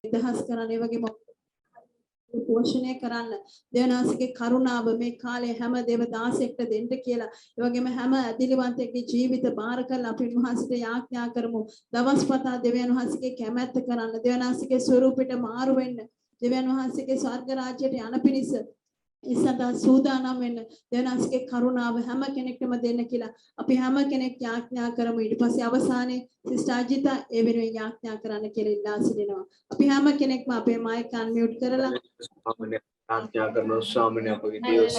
දහස් කරන්න ඒ වගේම පෝෂණය කරන්න දෙවනාසිකේ කරුණාව මේ කාලේ හැම දේව දාසෙක්ට දෙන්න කියලා ඒ වගේම හැම අදිලිවන්තයෙක්ගේ ජීවිත බාර කරලා අපි උන්වහන්සේට යාඥා කරමු දවස් පතා දෙවියන් වහන්සේගේ කැමැත්ත කරන්න දෙවනාසිකේ ස්වරූපෙට මාරු වෙන්න දෙවියන් වහන්සේගේ ස්වර්ග රාජ්‍යයට යන පිණිස ඉස්සත සූදානම් වෙන්න දෙවනාසිකේ කරුණාව හැම කෙනෙක්ටම දෙන්න කියලා අපි හැම කෙනෙක් යාඥා කරමු ඊට පස්සේ අවසානයේ සිස්ටර් අජිතා ඒ වෙනුවෙන් යාඥා කරන්න කියලා ඉල්ලා සිටිනවා අපි හැම කෙනෙක්ම අපේ මයික් අන්මියුට් කරලා යාඥා කරන ස්වාමීන් අපගේ දියස්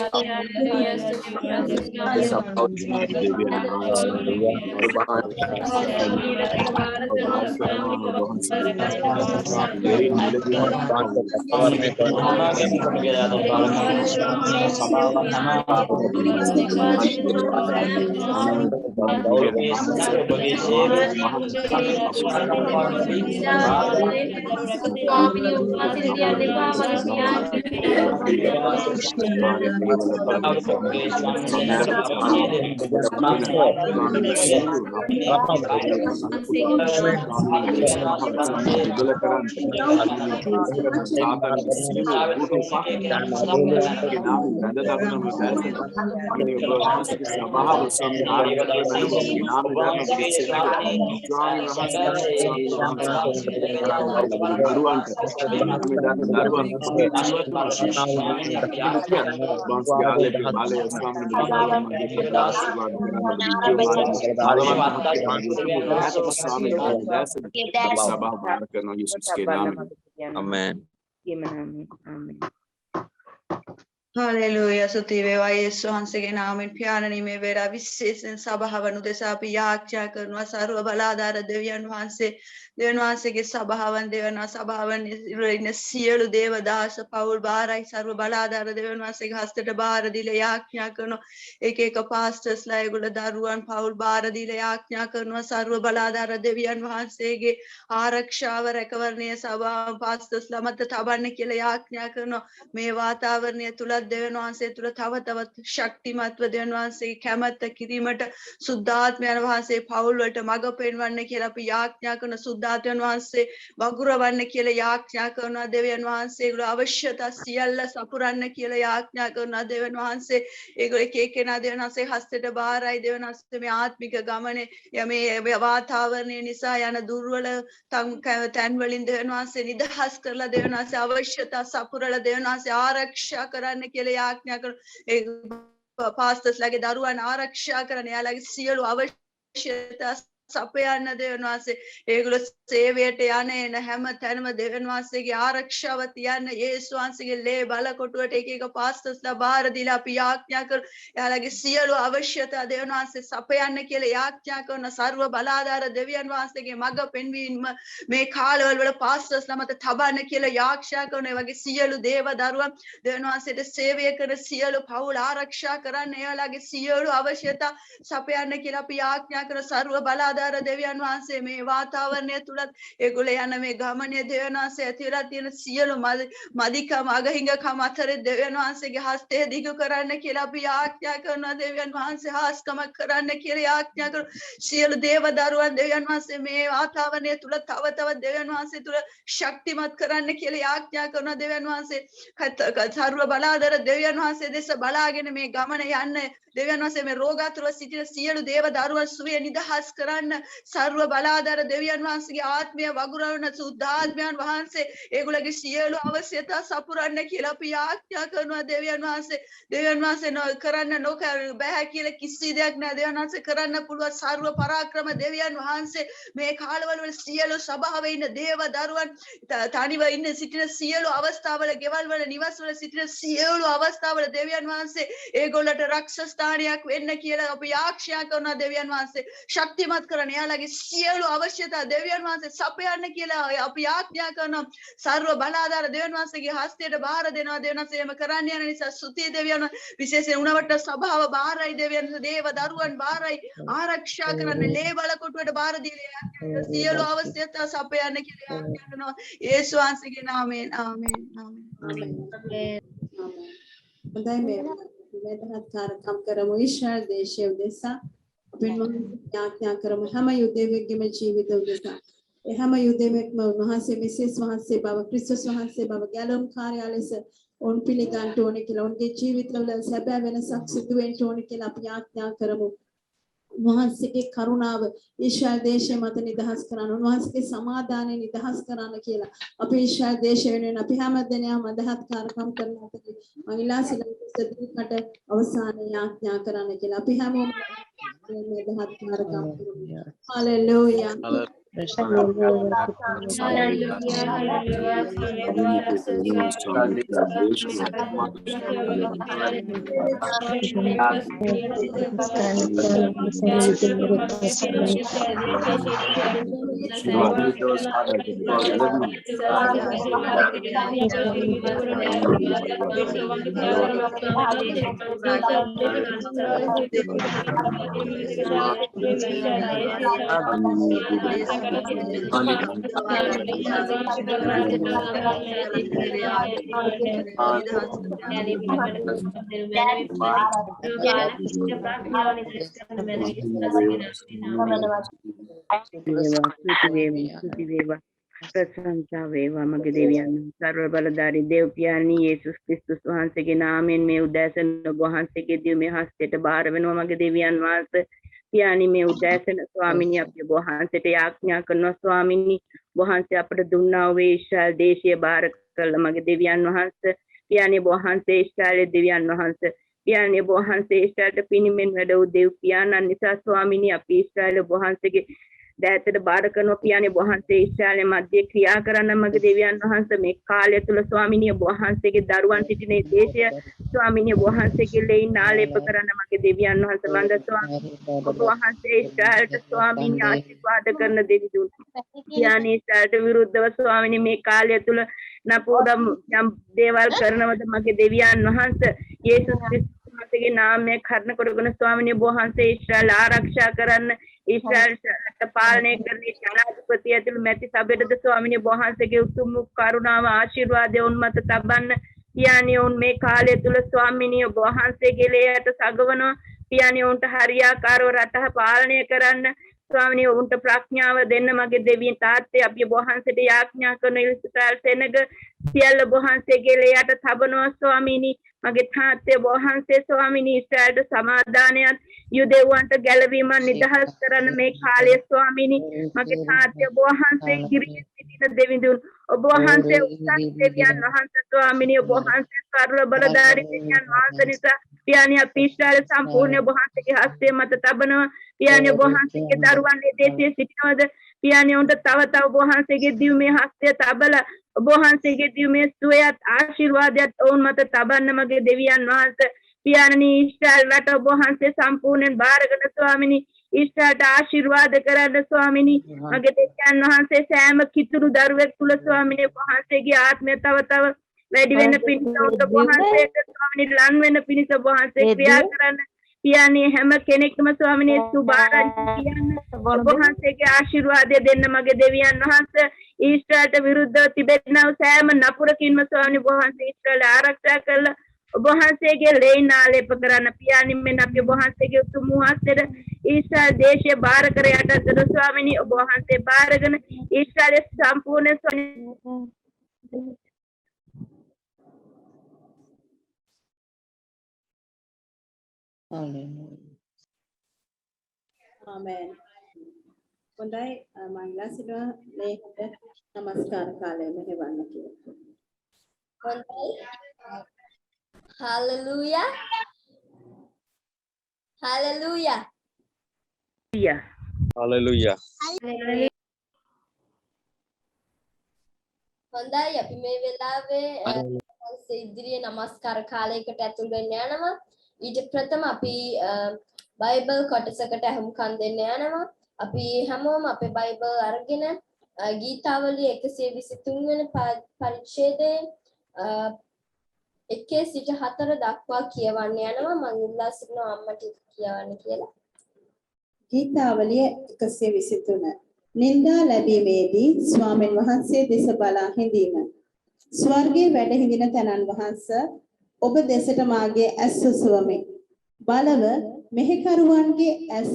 Hallelujah. Suti veva Yesu hanse namin pianani me vera විශේෂයෙන් සභාවනු දෙස අපි යාඥා කරනවා සර්ව බලාධාර දෙවියන් වහන්සේගේ සභාවන් දෙවනවා සභාවන් ඉන්න සියලු දේවදාස පවුල් බාරයි සර්ව බලාධාර දෙවියන් වහන්සේගේ හස්තයට බාර දීලා යාඥා කරනවා එක එක පාස්ටර්ස්ලා ඒගොල්ලෝ දරුවන් පවුල් බාර දීලා යාඥා කරනවා සර්ව බලාධාර දෙවියන් වහන්සේගේ ආරක්ෂාව රැකවරණය සභාව පාස්ටර්ස්ලා මත තබන්න කියලා යාඥා කරනවා මේ වාතාවරණය තුල දෙවියන් වහන්සේ තුල තව තවත් ශක්තිමත්ව දෙවියන් වහන්සේගේ කැමැත්ත කිරීමට සුද්ධාත්මයන් වහන්සේ පවුල් වලට මඟ පෙන්වන්න කියලා අපි යාඥා කරන සුද්ධාත්මයන් වහන්සේ වගුරවන්න කියලා යාඥා කරනවා දෙවියන් වහන්සේගේ අවශ්‍යතා සියල්ල සපුරන්න කියලා යාඥා කරනවා දෙවියන් වහන්සේ ඒගොල්ලෝ එක එකනා දෙවියන් වහන්සේ හස්තයට බාරයි දෙවියන් වහන්සේ මේ ආත්මික ගමනේ මේ වාතාවරණය නිසා යන දුර්වල තැන් වලින් දෙවියන් වහන්සේ නිදහස් කරලා දෙවියන් වහන්සේ අවශ්‍යතා සපුරලා දෙවියන් වහන්සේ ආරක්ෂා කරන්න කියලා යාඥා කරනවා පාස්ටර්ස්ලාගේ දරුවන් ආරක්ෂා කරන යාළගේ සියලු අවශ්‍යතා සපයන්න දෙවියන් වහන්සේ ඒගොල්ලෝ සේවයට යන හැම තැනම දෙවියන් වහන්සේගේ ආරක්ෂාව තියන්න යේසුස් වහන්සේගේ ලේ බල කොටුවට එක එක පාස්ටර්ස්ලා බාර දීලා අපි යාඥා කර යාළගේ සියලු අවශ්‍යතා දෙවියන් වහන්සේ සපයන්න කියලා යාඥා කරන සර්ව බලාධාර දෙවියන් වහන්සේගේ මඟ පෙන්වීම මේ කාලවල වල පාස්ටර්ස්ලා මත තබන්න කියලා යාඥා කරන ඒ වගේ සියලු දේව දරුවන් දෙවියන් වහන්සේට සේවය කරන සියලු පවුල් ආරක්ෂා කරන්න යාළගේ සියලු අවශ්‍යතා සපයන්න කියලා අපි යාඥා කරන සර්ව බලාධාර දෙවියන් වහන්සේ මේ වාතාවරණය තුලත් ඒගොල්ලෝ යන මේ ගමනේ දෙවියන් වහන්සේ ඇතිවලා තියෙන සියලු මදිකම අගහිඟකම අතරේ දෙවියන් වහන්සේගේ හස්තය දිගු කරන්න කියලා අපි යාඥා කරනවා දෙවියන් වහන්සේ හාස්කම කරන්න කියලා යාඥා කරනවා සියලු දේව දරුවන් දෙවියන් වහන්සේ මේ වාතාවරණය තුල තව තවත් දෙවියන් වහන්සේ තුල ශක්තිමත් කරන්න කියලා යාඥා කරනවා දෙවියන් වහන්සේ සර්ව බලාධාර දෙවියන් වහන්සේ දෙස බලාගෙන මේ ගමන යන්න දෙවියන් වහන්සේ මේ රෝගාතුර සිටින සියලු දේව දරුවන් සුවය නිදහස් කරන්න සර්ව බලාධාර දෙවියන් වහන්සේගේ ආත්මය වගුරවන සුද්ධාත්මයන් වහන්සේ ඒගොල්ලෝගේ සියලු අවශ්‍යතා සපුරන්න කියලා අපි යාඥා කරනවා දෙවියන් වහන්සේ කරන්න බෑ කියලා කිසි දෙයක් නෑ දෙවියන් වහන්සේ කරන්න පුළුවන් සර්ව පරාක්‍රම දෙවියන් වහන්සේ මේ කාලවල වල සියලු සභාවේ ඉන්න දේව දරුවන් තනිව ඉන්න සිටින සියලු අවස්ථාවල ගෙවල් වල නිවස් වල සිටින සියලු අවස්ථාවල දෙවියන් වහන්සේ ඒගොල්ලන්ට රක්ෂ ස්ථානයක් වෙන්න කියලා අපි ආශා කරනවා දෙවියන් වහන්සේ ශක්තිමත් කරන යාළගේ සියලු අවශ්‍යතා දෙවියන් වහන්සේ සපයන්න කියලා අපි ආඥා කරනවා සර්ව බලාධාර දෙවියන් වහන්සේගේ හස්තයට බාර දෙනවා දෙවියන් වහන්සේ එම කරන්න යන නිසා ස්තුති දෙවියන් විශේෂයෙන් උණවට සභාව බාරයි දෙවියන් දේව දරුවන් බාරයි ආරක්ෂා කරන්න ලේ බල කොටුවට බාර දීලා සියලු අවශ්‍යතා සපයන්න කියලා ආඥා කරනවා යේසුස් වහන්සේගේ නාමයෙන් ආමේන් ආමේන් හොඳයි මේ කාර්යක්‍රම කරමු ඊශ්වර දේශයේ උදෙසා අපෙන් යාඥා කරමු හැම යුදෙවියෙක්ගේම ජීවිත උදෙසා ඒ හැම යුදෙමෙක්ම උන්වහන්සේ මෙසේස් වහන්සේ බව ක්‍රිස්තුස් වහන්සේ බව ගැලුම් කාර්යාලය ලෙස ඔවුන් පිළිගන්න ඕනේ කියලා ඔවුන්ගේ ජීවිතවල සැබෑ වෙනසක් සිදු වෙන්න ඕනේ කියලා අපි ආඥා කරමු. උන්වහන්සේගේ කරුණාව ඊශ්‍රායල් දේශය මත නිදහස් කරන්න උන්වහන්සේගේ සමාදානය නිදහස් කරන්න කියලා අපි ඊශ්‍රායල් දේශය වෙනුවෙන් අපි හැම දිනම මදහත්කාරකම් කරන අතරේ මහිලා සිලකට අවසානයේ ආඥා කරන්න කියලා අපි හැමෝම මදහත්කාරකම් කරමු. හalleluya. प्रशंसा वेवा मगे देवियान सर्व बलधारी देव प्यानी येसुस क्रिस्तुस वහන්සේ ගේ නාමයෙන් මේ උදෑසන වහන්සේ ගේ දිව්‍ය හස්තයට බාර වෙනවා මගේ දෙවියන් වහන්සේ පියාණි මේ උදෑසන ස්වාමිනී අපි වහන්සේට යාඥා කරනවා ස්වාමිනී වහන්සේ අපට දුන්නා වූ ඊශ්‍රායල් දේශය බාර කළ මගේ දෙවියන් වහන්සේ පියාණි වහන්සේ ඊශ්‍රායල් දෙවියන් වහන්සේ පියාණි වහන්සේ ඊශ්‍රායල්ට පිනිමෙන් වැඩ වූ දෙව් පියාණන් නිසා ස්වාමිනී අපි ඊශ්‍රායල් වහන්සේගේ දැතට බාර කරනවා පියාණි වහන්සේ ඊශ්‍රායල් මැද ක්‍රියා කරන මගේ දෙවියන් වහන්සේ මේ කාලය තුල ස්වාමිනී වහන්සේගේ දරුවන් සිටින දේශය ස්වාමිනී වහන්සේගේ ලෙයින් ආලේප කරන මගේ දෙවියන් වහන්සේ මන්ද ස්වාමී ඔබ වහන්සේ ඊශ්‍රායල්ට ස්වාමිනී ආශිර්වාද කරන දෙවිදුන් පියාණි ඊශ්‍රායල්ට විරුද්ධව ස්වාමිනී මේ කාලය තුල නපුරම් යම් දේවල් කරනවද මගේ දෙවියන් වහන්සේ යේසුස් ක්‍රිස්තුස් වහන්සේගේ නාමයෙන් කර්ණ කරගෙන ස්වාමිනී වහන්සේ ඊශ්‍රායල් ආරක්ෂා කරන්න ईश्वर पालने करने जनाधिपति अतुल मैति सभेद स्वामी वहाँसे के उत्तम करुणा आशीर्वाद उन्मत तबन पियानी उनमें काले तुल स्वामी वहाँसे के लिए सगवन पियानी उन्ट हरियाकार रथ पालने करन स्वामी उन्ट प्राज्ञाव देन मगे देवी ताते अभी वहाँसे आज्ञा कर सेनग सियल वहाँसे के लिए थबनो स्वामी मगे थाते वहाँसे स्वामी इस्राएल समाधान युदेवंट गैलवी मन निदहस करन में खाले स्वामी मगे थाते वहाँसे गिरी देवीदुन वहाँसे देवियान वहाँसे स्वामी वहाँसे सर्व बलधारी देवियान वहाँसे निसा पियानी इस्राएल संपूर्ण वहाँसे के हस्ते मत तबन पियानी वहाँसे के दरवान देशे सिटिनवद पियानी उन्ट तव तव वहाँसे के दिव में हस्ते तबला वहाँसे के दिव में सुयत आशीर्वाद उन्मत तबन मगे देवियान वहाँसे पियानी इस्राएल रट वहाँसे संपूर्ण बारगन स्वामी इष्ट आशीर्वाद करन स्वामी मगे देवियान वहाँसे सैम कितुरु दरवे तुल स्वामी वहाँसे की आत्मे तव तव वेडी वेन पिनिस वहाँसे स्वामी लान वेन पिनिस वहाँसे क्रिया करन पियानी हेम केनेकम स्वामी सुबारन पियान वहाँसे के आशीर्वाद देन मगे देवियान वहाँसे इष्ट विरुद्ध तिबेतना सैम नपुर किन्म स्वामी वहाँसे इष्ट आरक्षा कर वहाँसे के ले नाले पकड़ना पियानी में नपे वहाँसे के तुम मुहासे ईश्वर देश बार करे अटक स्वामी वहाँसे बारगन ईश्वर संपूर्ण ආමෙන්. හොඳයි මංගලා සිටුවා මේකට නමස්කාර කාලය මෙහෙවන්න කියලා. හොඳයි. Hallelujah. Hallelujah. Hallelujah. හොඳයි අපි මේ වෙලාවේ ඉදිරියේ නමස්කාර කාලයකට ඇතුල් වෙන්න යනවා. ඊට ප්‍රථම අපි බයිබල් කොටසකට අහුම්කම් දෙන්න යනවා. අපි හැමෝම අපේ බයිබල් අරගෙන ගීතාවලිය 123 වෙනි පරිච්ඡේදයේ 1 සිට 4 දක්වා කියවන්න යනවා. මම ඉල්ලා සිටිනවා අම්මට කියවන්න කියලා. ගීතාවලිය 123 නින්දා ලැබීමේදී ස්වාමීන් වහන්සේ දෙස බලා හිඳීම. ස්වර්ගයේ වැඩ හිඳින තනන් වහන්සේ ඔබ දෙසට මාගේ ඇස් සුසුවමි. බලව මෙහෙකරුවන්ගේ ඇස්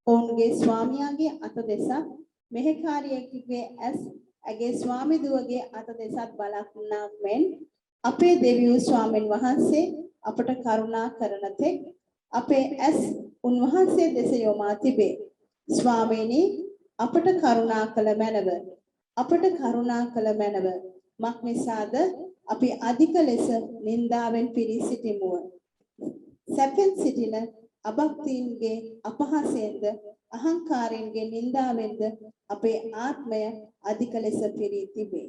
ඔවුන්ගේ ස්වාමියාගේ අත දෙස මෙහෙකාරියෙකුගේ ඇස් ඇගේ ස්වාමි දුවගේ අත දෙසත් බලන්නා මෙන් අපේ දෙවියෝ ස්වාමීන් වහන්සේ අපට කරුණා කරන තෙක් අපේ ඇස් උන්වහන්සේ දෙස යොමා තිබේ. ස්වාමීනි අපට කරුණා කළ මැනව. අපට කරුණා කළ මැනව. මක් නිසාද අපි අධික ලෙස නින්දාවෙන් පිරී සිටිමුව. සැපෙන් සිටින අභක්තියින්ගේ අපහාසයෙන්ද අහංකාරයෙන්ගේ නින්දාවෙන්ද අපේ ආත්මය අධික ලෙස පිරී තිබේ.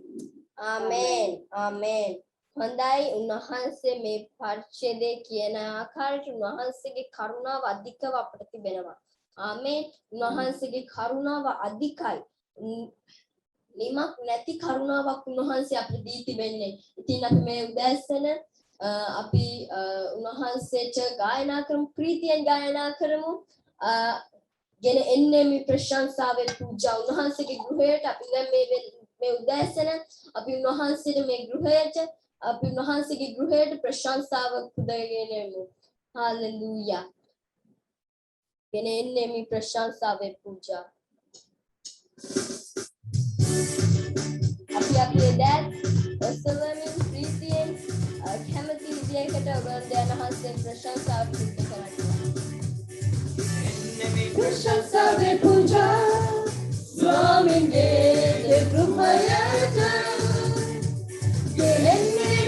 ආමේන් ආමේන්. හොඳයි උන්වහන්සේ මේ පරිච්ඡේදයේ කියන ආකාරයට උන්වහන්සේගේ කරුණාව අධිකව අපට තිබෙනවා. ආමේන්. උන්වහන්සේගේ කරුණාව අධිකයි. නිමක් නැති කරුණාවක් උන්වහන්සේ අපිට දී තිබෙන්නේ. ඉතින් අපි මේ උදෑසන අපි උන්වහන්සේට ගායනා කරමු, ප්‍රීතියෙන් ගායනා කරමු. ගෙන එන්නේ මේ ප්‍රශංසාවෙන් පූජා උන්වහන්සේගේ ගෘහයට අපි දැන් මේ උදෑසන අපි උන්වහන්සේට මේ ගෘහයට අපි උන්වහන්සේගේ ගෘහයට ප්‍රශංසාව පුදගෙන එමු. හාලෙලූයා. ගෙන එන්නේ මේ ප්‍රශංසාවෙන් පූජා. අපි අපේ දැන් ඔසවමින් ප්‍රීතියෙන් කැමති විදියකට ඔබෙන් උන්වහන්සේ ප්‍රශංසාව පුද කරනවා. प्रशंसा पूजा स्वामींगे कृपया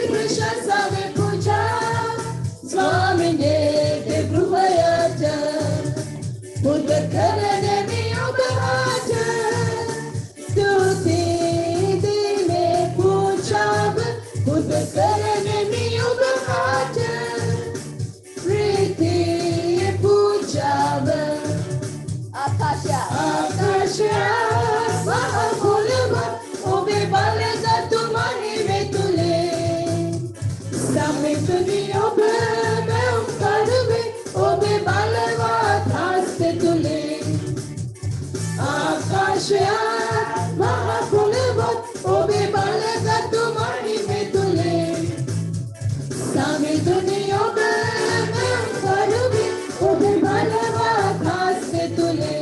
प्रशंसा पूजा स्वामींगे कृपया बुद्ध करने में उपहाज स्तुति दिने पूजा बुद्ध करने में उपहाज प्रीति पूजा Akasha Mahapulava Obe Balaza Tumani Vetule Samituni Obe Meum Karve Obe Balava Thaste Tule Akasha Mahapulava Obe Balaza Tumani Vetule Samituni Obe Meum Karve Obe Balava Thaste Tule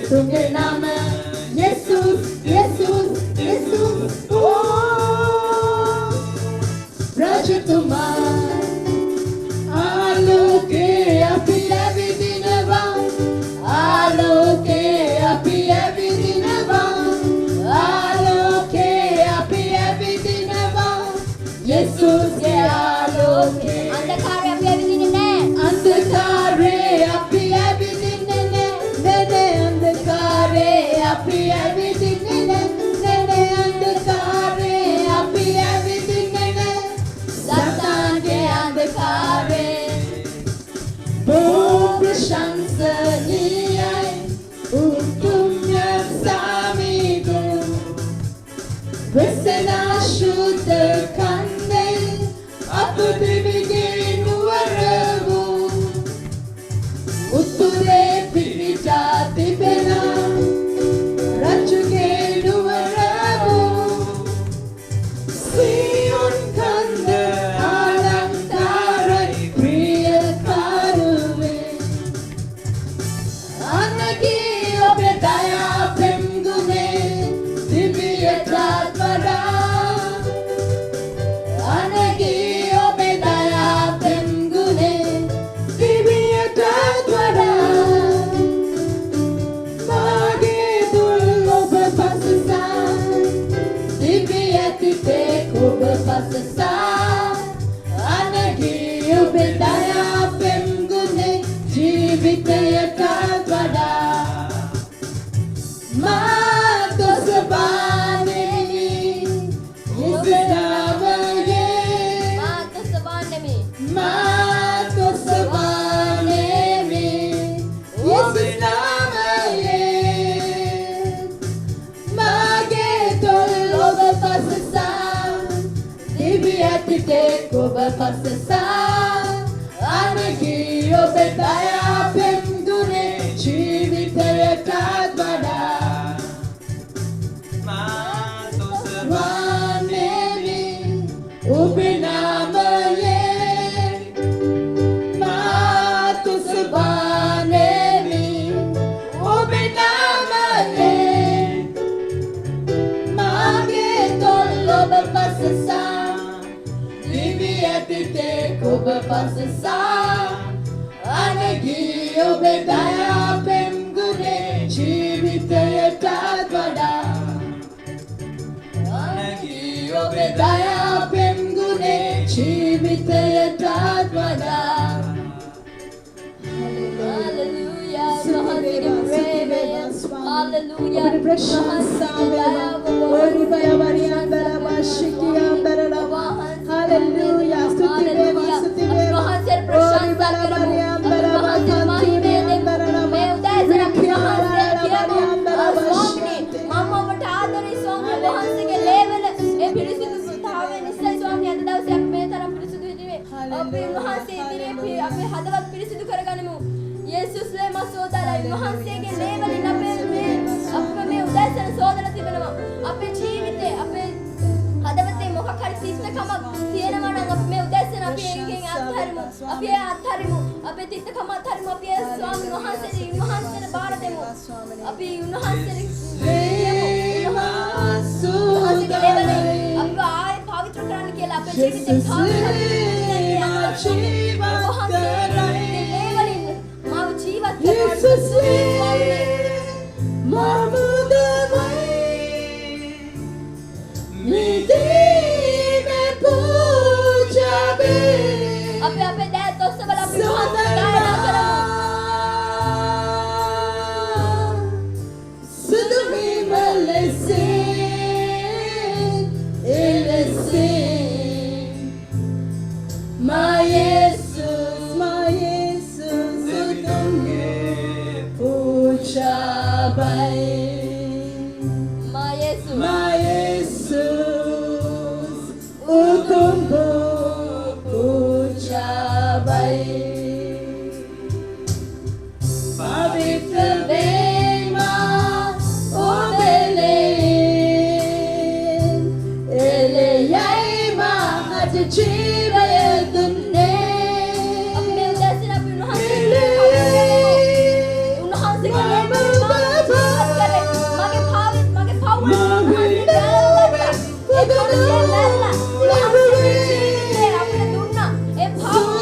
Tunge nama Yesus, Yesus, Yesus. Oh, Raja Tumar, Aloke api avidinava, Aloke api avidinava, Aloke api avidinava. Yesus ke Aloke. Andhakare api avidinne. Andhakare api avidinne. Andhakare api avidinne, nene andhakare api avidinne, Satan ke andhakare Zion කන්ද ආලංකාරයි ප්‍රිය කරුවේ අනගී ඔබේ දයා පෙම් ගුණේ දිවියටත් වඩා අනගී ඔබේ දයා පෙම් ගුණේ දිවියටත් වඩා මාගේ දුල් ඔබ පසසා දිවියතිතේ ඔබ පසසා අනගී ඔබේ දයා පෙම් ගුණේ ජීවිතයටත් වඩා මා දොසබානෙමි ඉස්ලාමයේ මා දොසබානෙමි ඉස්ලාමයේ මාගේ තොල් ඔබ පසසා දිවියතිතේ ඔබ පසසා අනගී ඔබේ දයා පෙම් ගුණේ ජීවිතයටත් වඩා මානෙමි ඔබේ නාමයේ මා තුසබානෙමි ඔබේ නාමයේ මාගේ තොල් ඔබ පසසා දිවියතිතේ ඔබ පසසා අනගී ඔබේ දයා පෙම් ගුණේ ජීවිතයටත් වඩා අනගී ඔබේ දයා පෙම් ගුණේ ජීවිතයටත් වඩා Hallelujah. Hallelujah. ඔබේ ප්‍රශංසාව වේවා වරියන්දර වාශිකියන්දර හalleluya ස්තුති වේවා ස්තුති වේවා වහන්සේ ප්‍රශංසා කරමු වහන්සේ මහිමේ දෙමු මේ උදෑසන අපි වහන්සේ කියමු ස්වාමීනි මම ඔබට ආදරේ ස්වාමීනි වහන්සේගේ ලේවල ඒ පිරිසිදුතාවය නිසා ස්වාමීනි අද දවසේ අපි මේ තරම් පිරිසිදු හිටියේ අපි වහන්සේ ඉදිරියේ අපේ හදවත් පිරිසිදු කරගනිමු යේසුස් ලේ මසෝදාලයි වහන්සේගේ ලේවලින් අපේ මේ උදෑසන සෝදලා තිබෙනවා අපේ ජීවිතේ අපේ හදවතේ මොකක් හරි තිත්තකමක් තියෙනවා නම් අපි මේ උදෑසන අපි ඒකෙන් අත්හරිමු අපි ඒ අත්හරිමු අපේ තිත්තකම අත්හරිමු අපි ඒ ස්වාමීන් වහන්සේට බාර දෙමු අපි උන්වහන්සේට අපි ආයේ පවිත්‍ර කරන්න කියලා අපේ ජීවිතේ අපේ අපේ දෑත් ඔස්සවල අපි වහන්සේ ගායනා කරමු My Jesus, utunge puja bai. My Jesus, utunge puja bai. Pavitra dema obele, ele yai ma hajiva yedunne. අපේ උදෑසන අපි උන්වහන්සේගේ මගේ භාවෙත් මගේ පවුල උන්වහන්සේ අපිට දුන්නා ඒ භාවය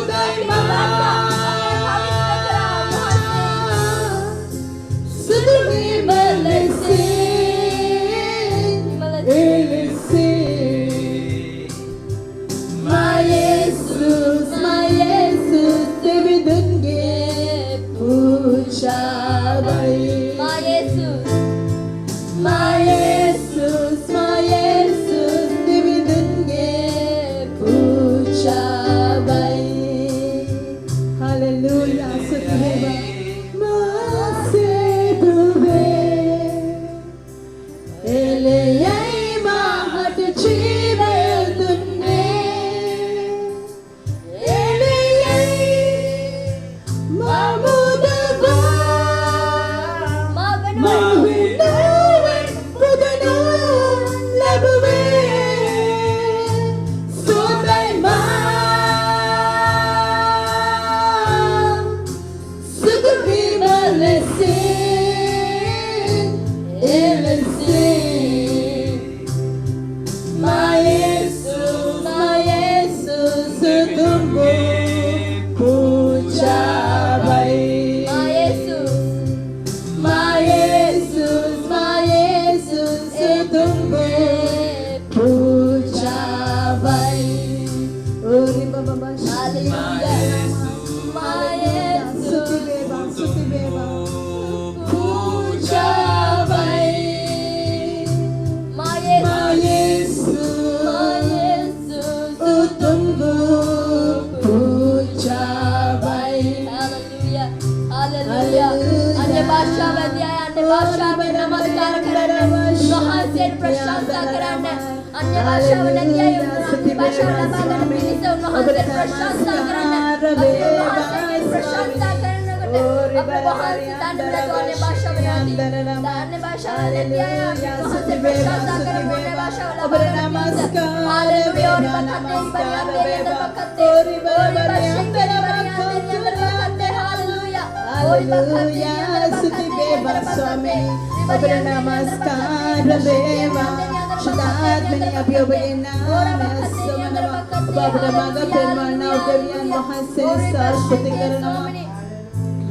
My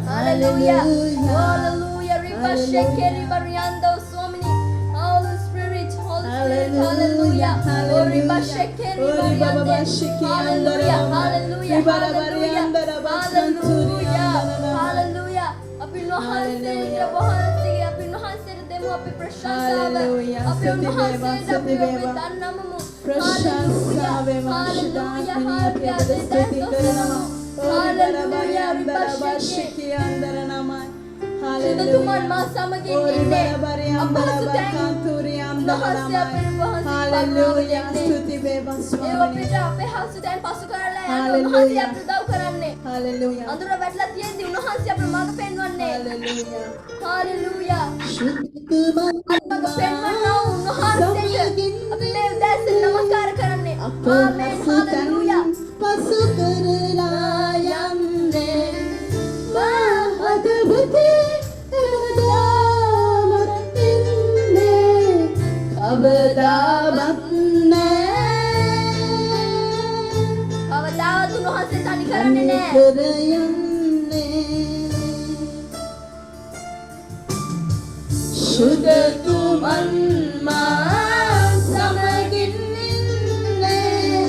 Hallelujah. Hallelujah. Ribashekeri bariando somni. Holy Spirit. Holy Spirit. Hallelujah. Oh, ribashekeri bariande. Hallelujah. Hallelujah. Hallelujah. Hallelujah. Hallelujah. Api nohanse bohanse api nohanse demo api prashansa api nohanse api dannamamu. Hallelujah. Hallelujah. Hallelujah. Hallelujah, ribashiki andara namai. Hallelujah. Tuman masamagin inne. Appasu thank Hallelujah. Stuti beva Swami. Ewa pita ape hasu dan pasu karala yana unhanse apnu daw karanne. Hallelujah. Andura වැටලා තියෙද්දි උන්වහන්සේ අපේ මඟ පෙන්වන්නේ. Hallelujah. Hallelujah. මඟ පෙන්වනවා උන්වහන්සේට අපි මේ උදෑසන නමස්කාර කරන්නේ. ආමේන්. Hallelujah. පසු කරලා යන්නේ මහදවතේ එවදාම ඉන්නේ කවදාවත් කවදාවත් උන්වහන්සේ තනි කරන්නේ නැහැ. සුදතුමන් මා සමගින් ඉන්නේ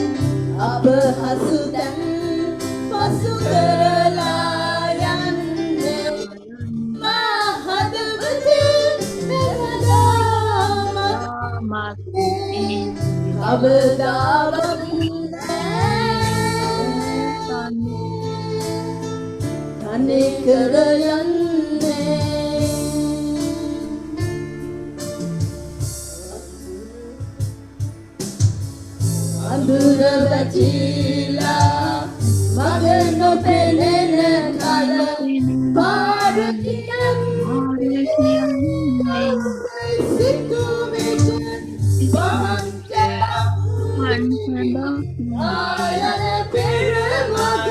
අප හසුතන් පසු කරලා යන්නේ මා හදවතේ එවදාමත් කවදාවත් තනි කර යන්නේ අඳුර වැටිලා මග නොපෙනෙන කල පාර කියන්නේ සිතු විට ආයන පෙර මග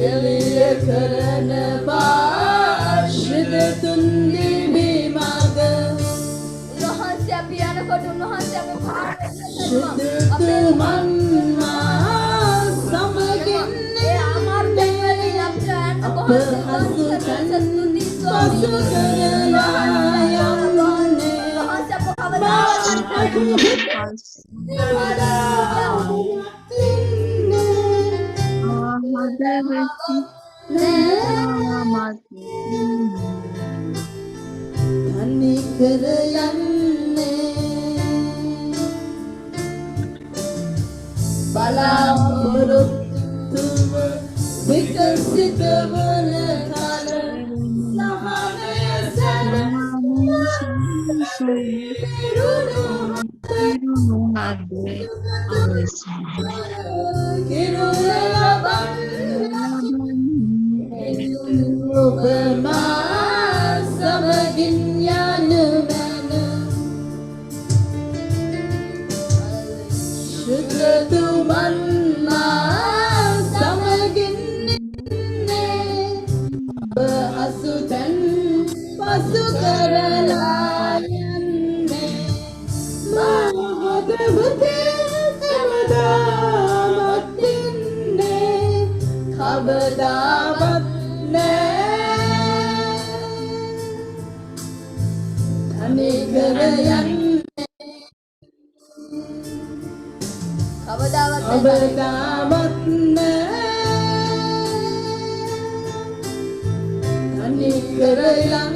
එළිය කරන පාශ්‍රිත තුන්දි බිමග උන්වහන්සේ අපි යනකොට උන්වහන්සේ අපි සුදතුමන් මා සමගින් ඉන්නේ අප හසුතන් පසු කරලා යන්නේ තනි කර යන්නේ බලාපොරොත්තුව විකසිත වන කල සහනය කිරුල ලබන්නේ ඔබ මා සමගින් යන මැන සුදතුමන් මා සමගින් ඉන්නේ අප හසුතන් පසු කරලා යන්නේ මා හදවතේ එවදාමත් ඉන්නේ කවදාවත් නෑ තනි කර යන්නේ කවදාවත් අවදාමත්න තනිකර යන්නේ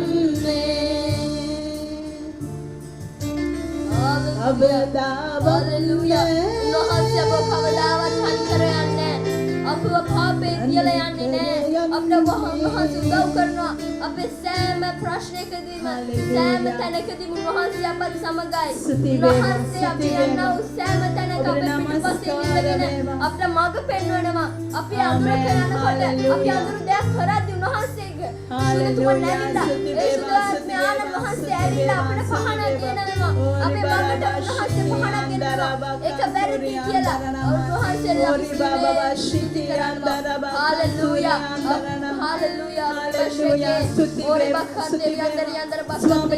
හලෙලූයා උන්වහන්සේ අපව කවදාවත් තනිකර යන්නේ නැහැ අපව පාපේ තියලා යන්නේ නැහැ අපිට උන්වහන්සේ උදව් කරනවා අපේ සෑම ප්‍රශ්නයකදීම සෑම තැනකදීම උන්වහන්සේ අපත් සමගයි උන්වහන්සේ අපි යනවා සෑම තැනක අපේ පිටපස්සේ ඉඳගෙන අපිට මඟ පෙන්වනවා අපි අඳුරක යනකොට අපි අඳුර දෙයක් කරද්දී උන්වහන්සේගේ සුදුතුම නැවිලා ඒ සුදුත්ම ආනන්ද වහන්සේ ඇවිල්ලා අපිට පහන දෙනවා අපේ මඟට උන්වහන්සේ පහන දෙනවා ඒක බැරිද කියලා උන්වහන්සේ අපි hallelujah hallelujah hallelujah stuti ore bakhande yandar yandar bakhande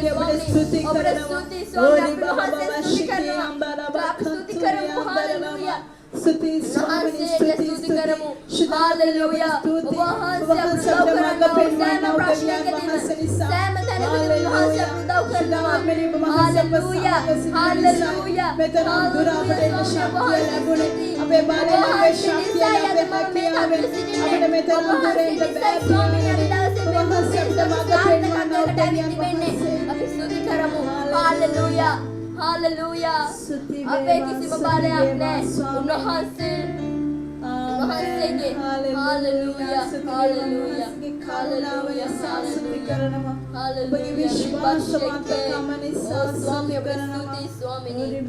swami obra stuti swami stuti karamu hallelujah stuti swami stuti karamu hallelujah wahanse abudau karana prashne kadima sama tanakadi wahanse abudau karana hallelujah hallelujah metan dura apate shaktiya lagune ape balene shaktiya ape hakkiyawe apate metan dura inda swami wahanse abudau karana අපි ස්තුති කරමු hallelujah hallelujah අපේ කිසිම බලයක් නැහැ උන්වහන්සේගේ hallelujah hallelujah hallelujah ස්තුති කරනවා ඔබගේ විශ්වාසවන්ත කම නිසා ස්වාමී ඔබ ස්තුති ස්වාමිනී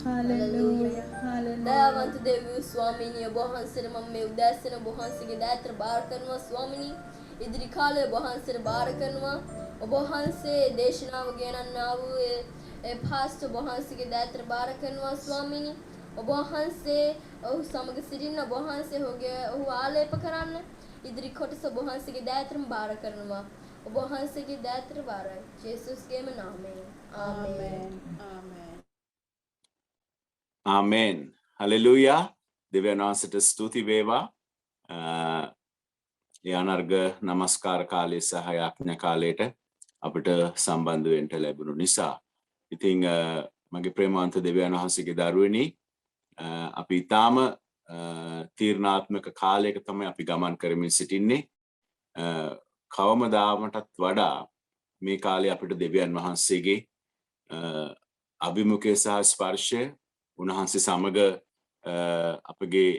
hallelujah දයාවන්ත දෙවියෝ ස්වාමීනි ඔබ වහන්සේට මම මේ උදෑසන ඔබ වහන්සේගේ දෑතට බාර කරනවා ස්වාමීනි ඉදිරි කාලේ ඔබ වහන්සේට බාර කරනවා ඔබ වහන්සේ දේශනාව ගෙනන්නා වූ ඒ පාස්ටර් ඔබ වහන්සේගේ දෑතට බාර කරනවා ස්වාමීනි ඔබ වහන්සේ ඔහු සමග සිටින්න ඔබ වහන්සේ ඔහු ආලේප කරන්න ඉදිරි කොටස ඔබ වහන්සේගේ දෑතටම බාර කරනවා ඔබ වහන්සේගේ දෑතට බාරයි ජේසුස්ගේම නාමයෙන් ආමේන් ආමේන් ආමෙන් හලෙලූයා දෙවියන් වහන්සේට ස්තුති වේවා යානර්ග නමස්කාර කාලයේ සහ යාඥා කාලයට අපිට සම්බන්ධ වෙන්න ලැබුණු නිසා ඉතින් මගේ ප්‍රේමවන්ත දෙවියන් වහන්සේගේ දරුවනි අපි ඊටාම තීර්ණාත්මක කාලයක තමයි අපි ගමන් කරමින් සිටින්නේ කවමදාමටත් වඩා මේ කාලේ අපිට දෙවියන් වහන්සේගේ අභිමුඛය සහ ස්පර්ශය උන්වහන්සේ සමග අපගේ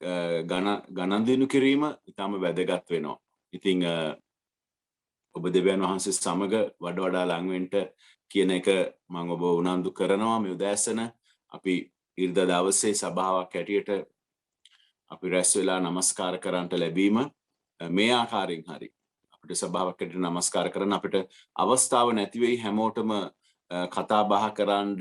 ගණන් දිනු කිරීම ඉතාම වැදගත් වෙනවා. ඉතින් ඔබ දෙවියන් වහන්සේ සමග වඩා ලං වෙන්න කියන එක මම ඔබ උනන්දු කරනවා. මේ උදෑසන අපි ඉරිදා දවසේ සභාවක් හැටියට අපි රැස් වෙලා නමස්කාර කරන්නට ලැබීම මේ ආකාරයෙන් හරි අපිට සභාවක් හැටියට නමස්කාර කරන්න අපිට අවස්ථාව නැති වෙයි හැමෝටම කතා බහ කරන්න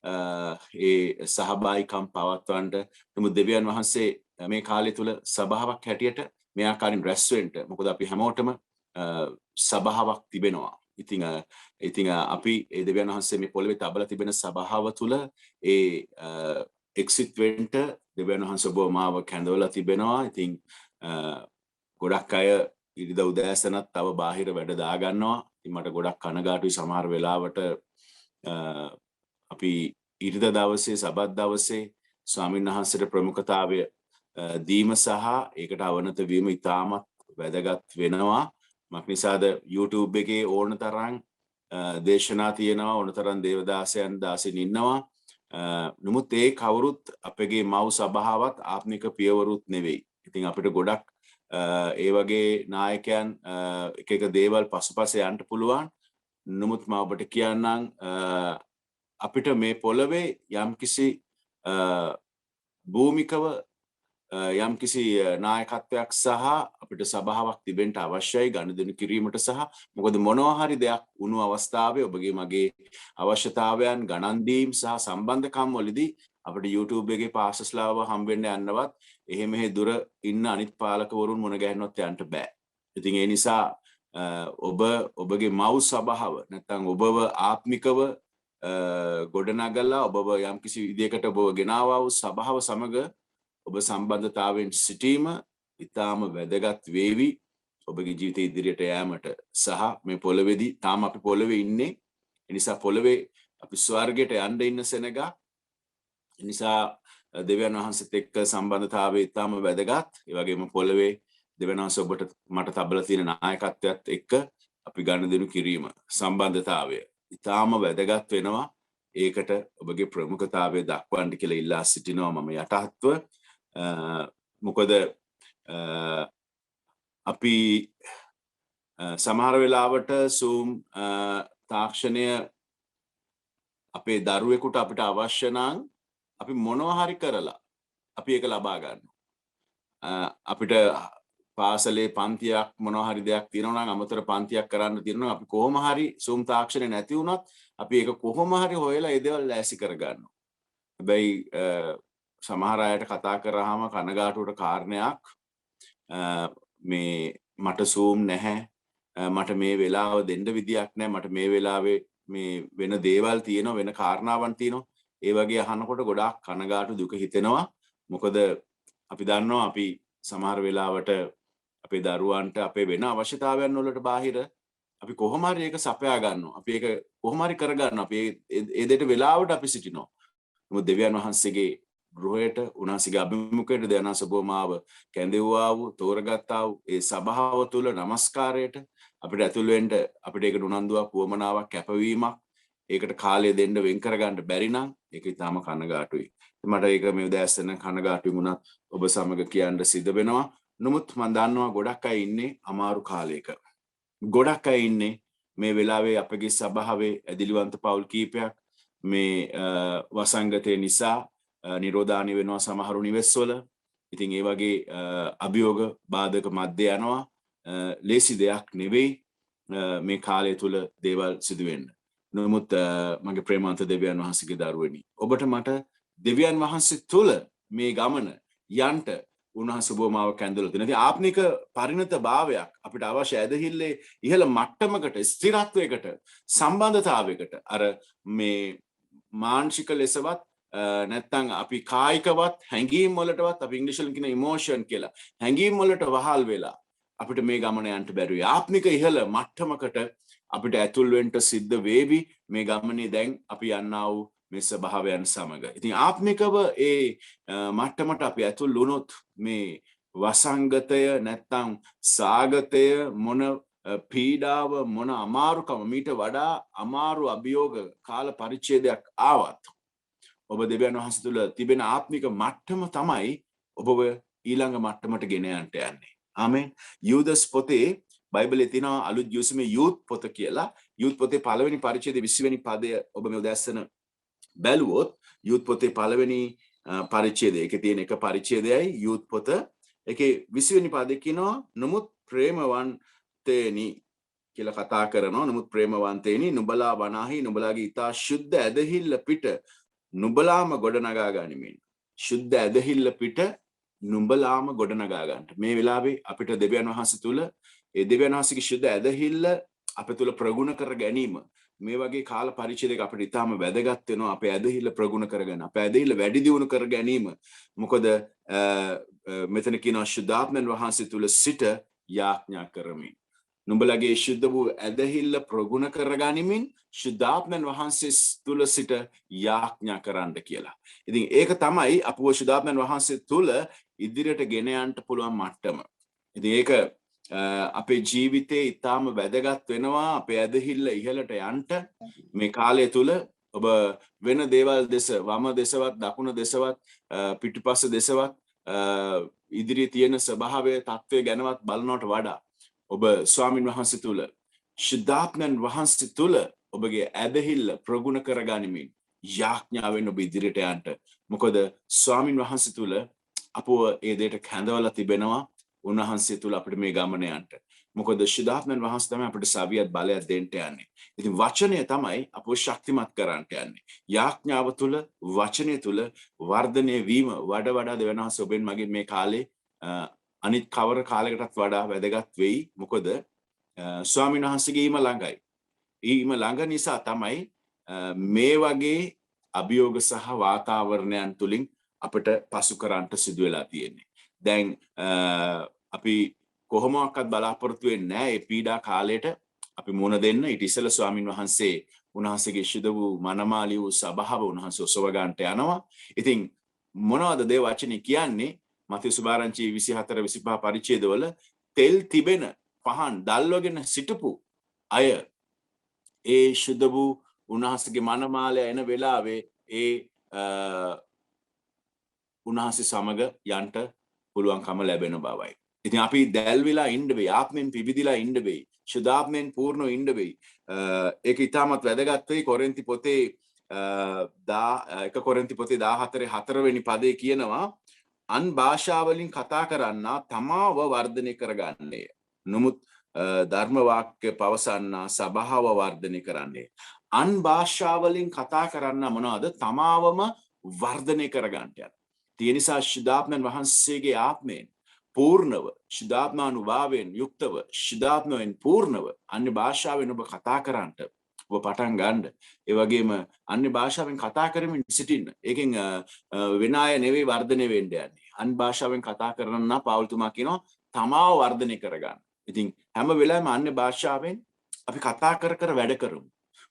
ඒ සහභාගීකම් පවත්වන්න. නමුත් දෙවියන් වහන්සේ මේ කාලය තුල සභාවක් හැටියට මේ ආකාරයෙන් රැස් වෙන්න මොකද අපි හැමෝටම සභාවක් තිබෙනවා. ඉතින් අපි ඒ දෙවියන් වහන්සේ මේ පොළවේ තබලා තිබෙන සභාව තුල ඒ එක්සිට් වෙන්න දෙවියන් වහන්සේ ඔබ මාව කැඳවලා තිබෙනවා. ඉතින් ගොඩක් අය ඉරිදා උදෑසනත් තව බාහිර වැඩ දා ගන්නවා. ඉතින් මට ගොඩක් කනගාටුයි සමහර වෙලාවට අපි ඉරිදා දවසේ සබත් දවසේ ස්වාමීන් වහන්සේට ප්‍රමුඛතාවය දීම සහ ඒකට අවනත වීම ඉතාමත් වැදගත් වෙනවා. මක් නිසාද YouTube එකේ ඕන තරම් දේශනා තියෙනවා ඕන තරම් දේවදාසයන් දාසින් ඉන්නවා. නමුත් ඒ කවුරුත් අපගේ මව් සභාවත් ආත්මික පියවරුත් නෙවෙයි. ඉතින් අපිට ගොඩක් ඒ වගේ නායකයන් එක දේවල් පසුපස යන්න පුළුවන්. නමුත් මම ඔබට කියන්නම් අපිට මේ පොළවේ යම්කිසි භූමිකව යම්කිසි නායකත්වයක් සහ අපිට සභාවක් තිබෙන්න අවශ්‍යයි ගනුදෙනු කිරීමට සහ මොකද මොනවා හරි දෙයක් වුණු අවස්ථාවේ ඔබගේ මගේ අවශ්‍යතාවයන් ගණන් දීම් සහ සම්බන්ධකම් වලදී අපිට YouTube එකේ පාස්ටර්ස්ලාව හම්බෙන්න යන්නවත් එහෙ මෙහෙ දුර ඉන්න අනිත් පාලකවරුන් මුණ ගැහෙන්නවත් යන්න බෑ. ඉතින් ඒ නිසා ඔබගේ මව් සභාව නැත්නම් ඔබව ආත්මිකව ගොඩනගලා ඔබව යම්කිසි විදියකට ඔබව ගෙනාවා වූ සභාව සමග ඔබ සම්බන්ධතාවයෙන් සිටීම ඉතාම වැදගත් වේවි ඔබගේ ජීවිතය ඉදිරියට යෑමට සහ මේ පොළවේදී තාම අපි පොළවේ ඉන්නේ. ඒ නිසා පොළවේ අපි ස්වර්ගයට යන්න ඉන්න සෙනග. නිසා දෙවියන් වහන්සේත් එක්ක සම්බන්ධතාවය ඉතාම වැදගත්. ඒ වගේම පොළවේ දෙවියන් වහන්සේ ඔබට මට තබලා තියෙන නායකත්වයත් එක්ක අපි ගනුදෙනු කිරීම සම්බන්ධතාවය ඉතාම වැදගත් වෙනවා. ඒකට ඔබගේ ප්‍රමුඛතාවය දක්වන්න කියලා ඉල්ලා සිටිනවා මම යටහත්ව. මොකද අපි සමහර වෙලාවට Zoom තාක්ෂණය අපේ දරුවෙකුට අපිට අවශ්‍ය නම් අපි මොනවා හරි කරලා අපි ඒක ලබා ගන්නවා. අපිට පාසලේ පන්තියක් මොනවා හරි දෙයක් තියෙනවා නම් අමතර පන්තියක් කරන්න තියෙනවා අපි කොහොම හරි Zoom තාක්ෂණය නැති වුණත් අපි ඒක කොහොම හරි හොයලා ඒ දේවල් ලෑස්ති කර ගන්නවා. හැබැයි සමහර අයට කතා කරාම කනගාටුවට කාරණයක් මේ මට Zoom නැහැ, මට මේ වෙලාව දෙන්න විදියක් නැහැ, මට මේ වෙලාවේ මේ වෙන දේවල් තියෙනවා, වෙන කාරණාවන් තියෙනවා. ඒ වගේ අහනකොට ගොඩාක් කනගාටු දුක හිතෙනවා. මොකද අපි දන්නවා අපි සමහර වෙලාවට අපේ දරුවන්ට අපේ වෙන අවශ්‍යතාවයන් වලට බාහිර අපි කොහොම හරි ඒක සපයා ගන්නවා. අපි ඒක කොහොම හරි කර ගන්නවා. අපි ඒ දෙයට වෙලාවට අපි සිටිනවා. නමුත් දෙවියන් වහන්සේගේ ගෘහයට උන්වහන්සේගේ අභිමුඛයට දෙන සබෝමාව කැඳෙවුවා වූ තෝරගත්තා වූ ඒ සභාව තුළ නමස්කාරයට අපිට ඇතුල් වෙන්න අපිට ඒකට උනන්දුවක් වුවමනාවක් කැපවීමක් ඒකට කාලය දෙන්න වෙන් කරගන්න බැරි නම් ඒක ඊටාම කනගාටුයි. මට ඒක මේ උදෑසන කනගාටුයි වුණා ඔබ සමග කියන්න සිද්ධ වෙනවා. නමුත් මම දන්නවා ගොඩක් අය ඉන්නේ අමාරු කාලයක. ගොඩක් අය ඉන්නේ මේ වෙලාවේ අපගේ සභාවේ ඇදිලිවන්ත පවුල් කීපයක් මේ වසංගතය නිසා නිරෝධානය වෙනවා සමහරු නිවෙස්වල. ඉතින් ඒ වගේ අභියෝග බාධක මැද්දේ යනවා. ලේසි දෙයක් නෙවෙයි මේ කාලය තුල දේවල් සිදු වෙන්න. නමුත් මගේ ප්‍රේමාන්ත දෙවියන් වහන්සේගේ දරුවනි, ඔබට මට දෙවියන් වහන්සේ තුල මේ ගමන යන්න උන්වහන්සේ සුබමාව කැඳවලා තියෙනවා. ඉතින් ආත්මික පරිණත භාවයක් අපිට අවශ්‍ය ඇදහිල්ලේ ඉහළ මට්ටමකට ස්ථිරත්වයකට සම්බන්ධතාවයකට අර මේ මානසික ලෙසවත් නැත්තම් අපි කායිකවත් හැඟීම් වලටවත් අපි ඉංග්‍රීසියෙන් කියන ඉමෝෂන් කියලා හැඟීම් වලට වහල් වෙලා අපිට මේ ගමන යන්න බැරුයි. ආත්මික ඉහළ මට්ටමකට අපිට ඇතුල් වෙන්න සිද්ධ වේවි මේ ගමනේ දැන් අපි යන්නා වූ මේ ස්වභාවයන් සමග. ඉතින් ආත්මිකව ඒ මට්ටමට අපි ඇතුල් වුණොත් මේ වසංගතය නැත්තම් සාගතය මොන පීඩාව මොන අමාරුකම මීට වඩා අමාරු අභියෝග කාල පරිච්ඡේදයක් ආවත් ඔබ දෙවියන් වහන්සේ තුළ තිබෙන ආත්මික මට්ටම තමයි ඔබව ඊළඟ මට්ටමට ගෙන යන්න යන්නේ. ආමෙන්. යූදස් පොතේ බයිබලයේ තියෙනවා අලුත් යුසීමේ යූත් පොත කියලා. යූත් පොතේ පළවෙනි පරිච්ඡේදයේ 20 වෙනි පදය ඔබ මේ උදැස්සන බැලුවොත් යූත් පොතේ පළවෙනි පරිච්ඡේදය. ඒකේ තියෙන එක පරිච්ඡේදයයි යූත් පොත. ඒකේ 20 වෙනි පදේ කියනවා නමුත් ප්‍රේමවන්තේනි කියලා කතා කරනවා. නමුත් ප්‍රේමවන්තේනි නුඹලා වනාහි නුඹලාගේ ඊතා ශුද්ධ ඇදහිල්ල පිට නුඹලාම ගොඩනගා ගනිමින්. ශුද්ධ ඇදහිල්ල පිට නුඹලාම ගොඩනගා ගන්නට. මේ වෙලාවේ අපිට දෙවියන් වහන්සේ තුල ඒ දෙවියන් වහන්සේගේ ශුද්ධ ඇදහිල්ල අප තුල ප්‍රගුණ කර ගැනීම මේ වගේ කාල පරිච්ඡේදයක අපිට ඉතාම වැදගත් වෙනවා. අපේ ඇදහිල්ල ප්‍රගුණ කරගෙන අපේ ඇදහිල්ල වැඩි දියුණු කර ගැනීම. මොකද මෙතන කියනවා ශුද්ධාත්මයන් වහන්සේ තුල සිට යාඥා කරමින්. නුඹලගේ ශුද්ධ වූ ඇදහිල්ල ප්‍රගුණ කරගනිමින් ශුද්ධාත්මයන් වහන්සේ තුල සිට යාඥා කරන්න කියලා. ඉතින් ඒක තමයි අපව ශුද්ධාත්මයන් වහන්සේ තුල ඉදිරියට ගෙන යන්න පුළුවන් මට්ටම. ඉතින් ඒක අපේ ජීවිතේ ඊටාම වැදගත් වෙනවා. අපේ ඇදහිල්ල ඉහළට යන්න මේ කාලය තුල ඔබ වෙන දේවල් දෙස වම දෙසවත් දකුණ දෙසවත් පිටුපස දෙසවත් ඉදිරියේ තියෙන ස්වභාවයේ තත්ත්වය ගැනවත් බලනවට වඩා ඔබ ස්වාමින් වහන්සේ තුල ශුද්ධාත්මයන් වහන්සේ තුල ඔබගේ ඇදහිල්ල ප්‍රගුණ කරගනිමින් යාඥාවෙන් ඔබ ඉදිරියට යන්න. මොකද ස්වාමින් වහන්සේ තුල අපව ඒ දෙයට කැඳවලා තිබෙනවා. උන්වහන්සේ තුල අපිට මේ ගමන යන්න. මොකද ශුද්ධාත්මයන් වහන්සේ තමයි අපිට සවියත් බලයක් දෙන්න යන්නේ. ඉතින් වචනය තමයි අපව ශක්තිමත් කරන්න යන්නේ. යාඥාව තුල වචනය තුල වර්ධනය වීම වඩා දෙවියන් වහන්සේ ඔබෙන් මගෙන් මේ කාලේ අනිත් කවර කාලයකටත් වඩා වැදගත් වෙයි. මොකද ස්වාමීන් වහන්සේගේ ඊම ළඟයි. ඊම ළඟ නිසා තමයි මේ වගේ අභියෝග සහ වාතාවරණයන් තුලින් අපිට පසු කරන්නට සිදු වෙලා තියෙන්නේ. දැන් අපි කොහොමවත් බලාපොරොත්තු වෙන්නේ නැහැ මේ පීඩා කාලයට අපි මුණ දෙන්න. ඊට ඉස්සෙල්ලා ස්වාමීන් වහන්සේ උන්වහන්සේගේ ශුද්ධ වූ මනමාලි වූ සභාව උන්වහන්සේ ඔසව ගන්නට යනවා. ඉතින් මොනවද දේව වචනේ කියන්නේ? මතේ සුභාරංචි 24 25 පරිච්ඡේදවල තෙල් තිබෙන පහන් දැල්වගෙන සිටපු අය ඒ ශුද්ධ වූ උන්වහන්සේගේ මනමාලය එන වෙලාවේ ඒ උන්වහන්සේ සමග යන්ට පුළුවන්කම ලැබෙන බවයි. ඉතින් අපි දැල්විලා ඉන්න වෙයි, ආත්මෙන් පිබිදිලා ඉන්න වෙයි, ශුද්ධාත්මෙන් පූර්ණව ඉන්න වෙයි. ඒක ඉතාමත් වැදගත් වෙයි. කොරින්ති පොතේ 1 කොරින්ති පොතේ 14 වෙනි පදේ කියනවා අන් භාෂාවලින් කතා කරන්නා තමාව වර්ධනය කරගන්නේ. නමුත් ධර්ම වාක්‍ය පවසන්නා සභාව වර්ධනය කරන්නේ. අන් භාෂාවලින් කතා කරන්න මොනවද? තමාවම වර්ධනය කරගන්නට යන. ඒ නිසා ශුද්ධාත්මයන් වහන්සේගේ ආත්මයෙන් පූර්ණව, ශුද්ධාත්මානුභාවයෙන් යුක්තව, ශුද්ධාත්මයෙන් පූර්ණව අන්‍ය භාෂාවෙන් ඔබ කතා කරන්නට ඔබ පටන් ගන්න. ඒ වගේම අන්‍ය භාෂාවෙන් කතා කරමින් සිටින්න. ඒකෙන් වෙන අය නෙවෙයි වර්ධනය වෙන්න යන්නේ. අන් භාෂාවෙන් කතා කරන පාවුල්තුමා කියනවා තමාව වර්ධනය කරගන්න. ඉතින් හැම වෙලාවෙම අන්‍ය භාෂාවෙන් අපි කතා කර වැඩ කරමු.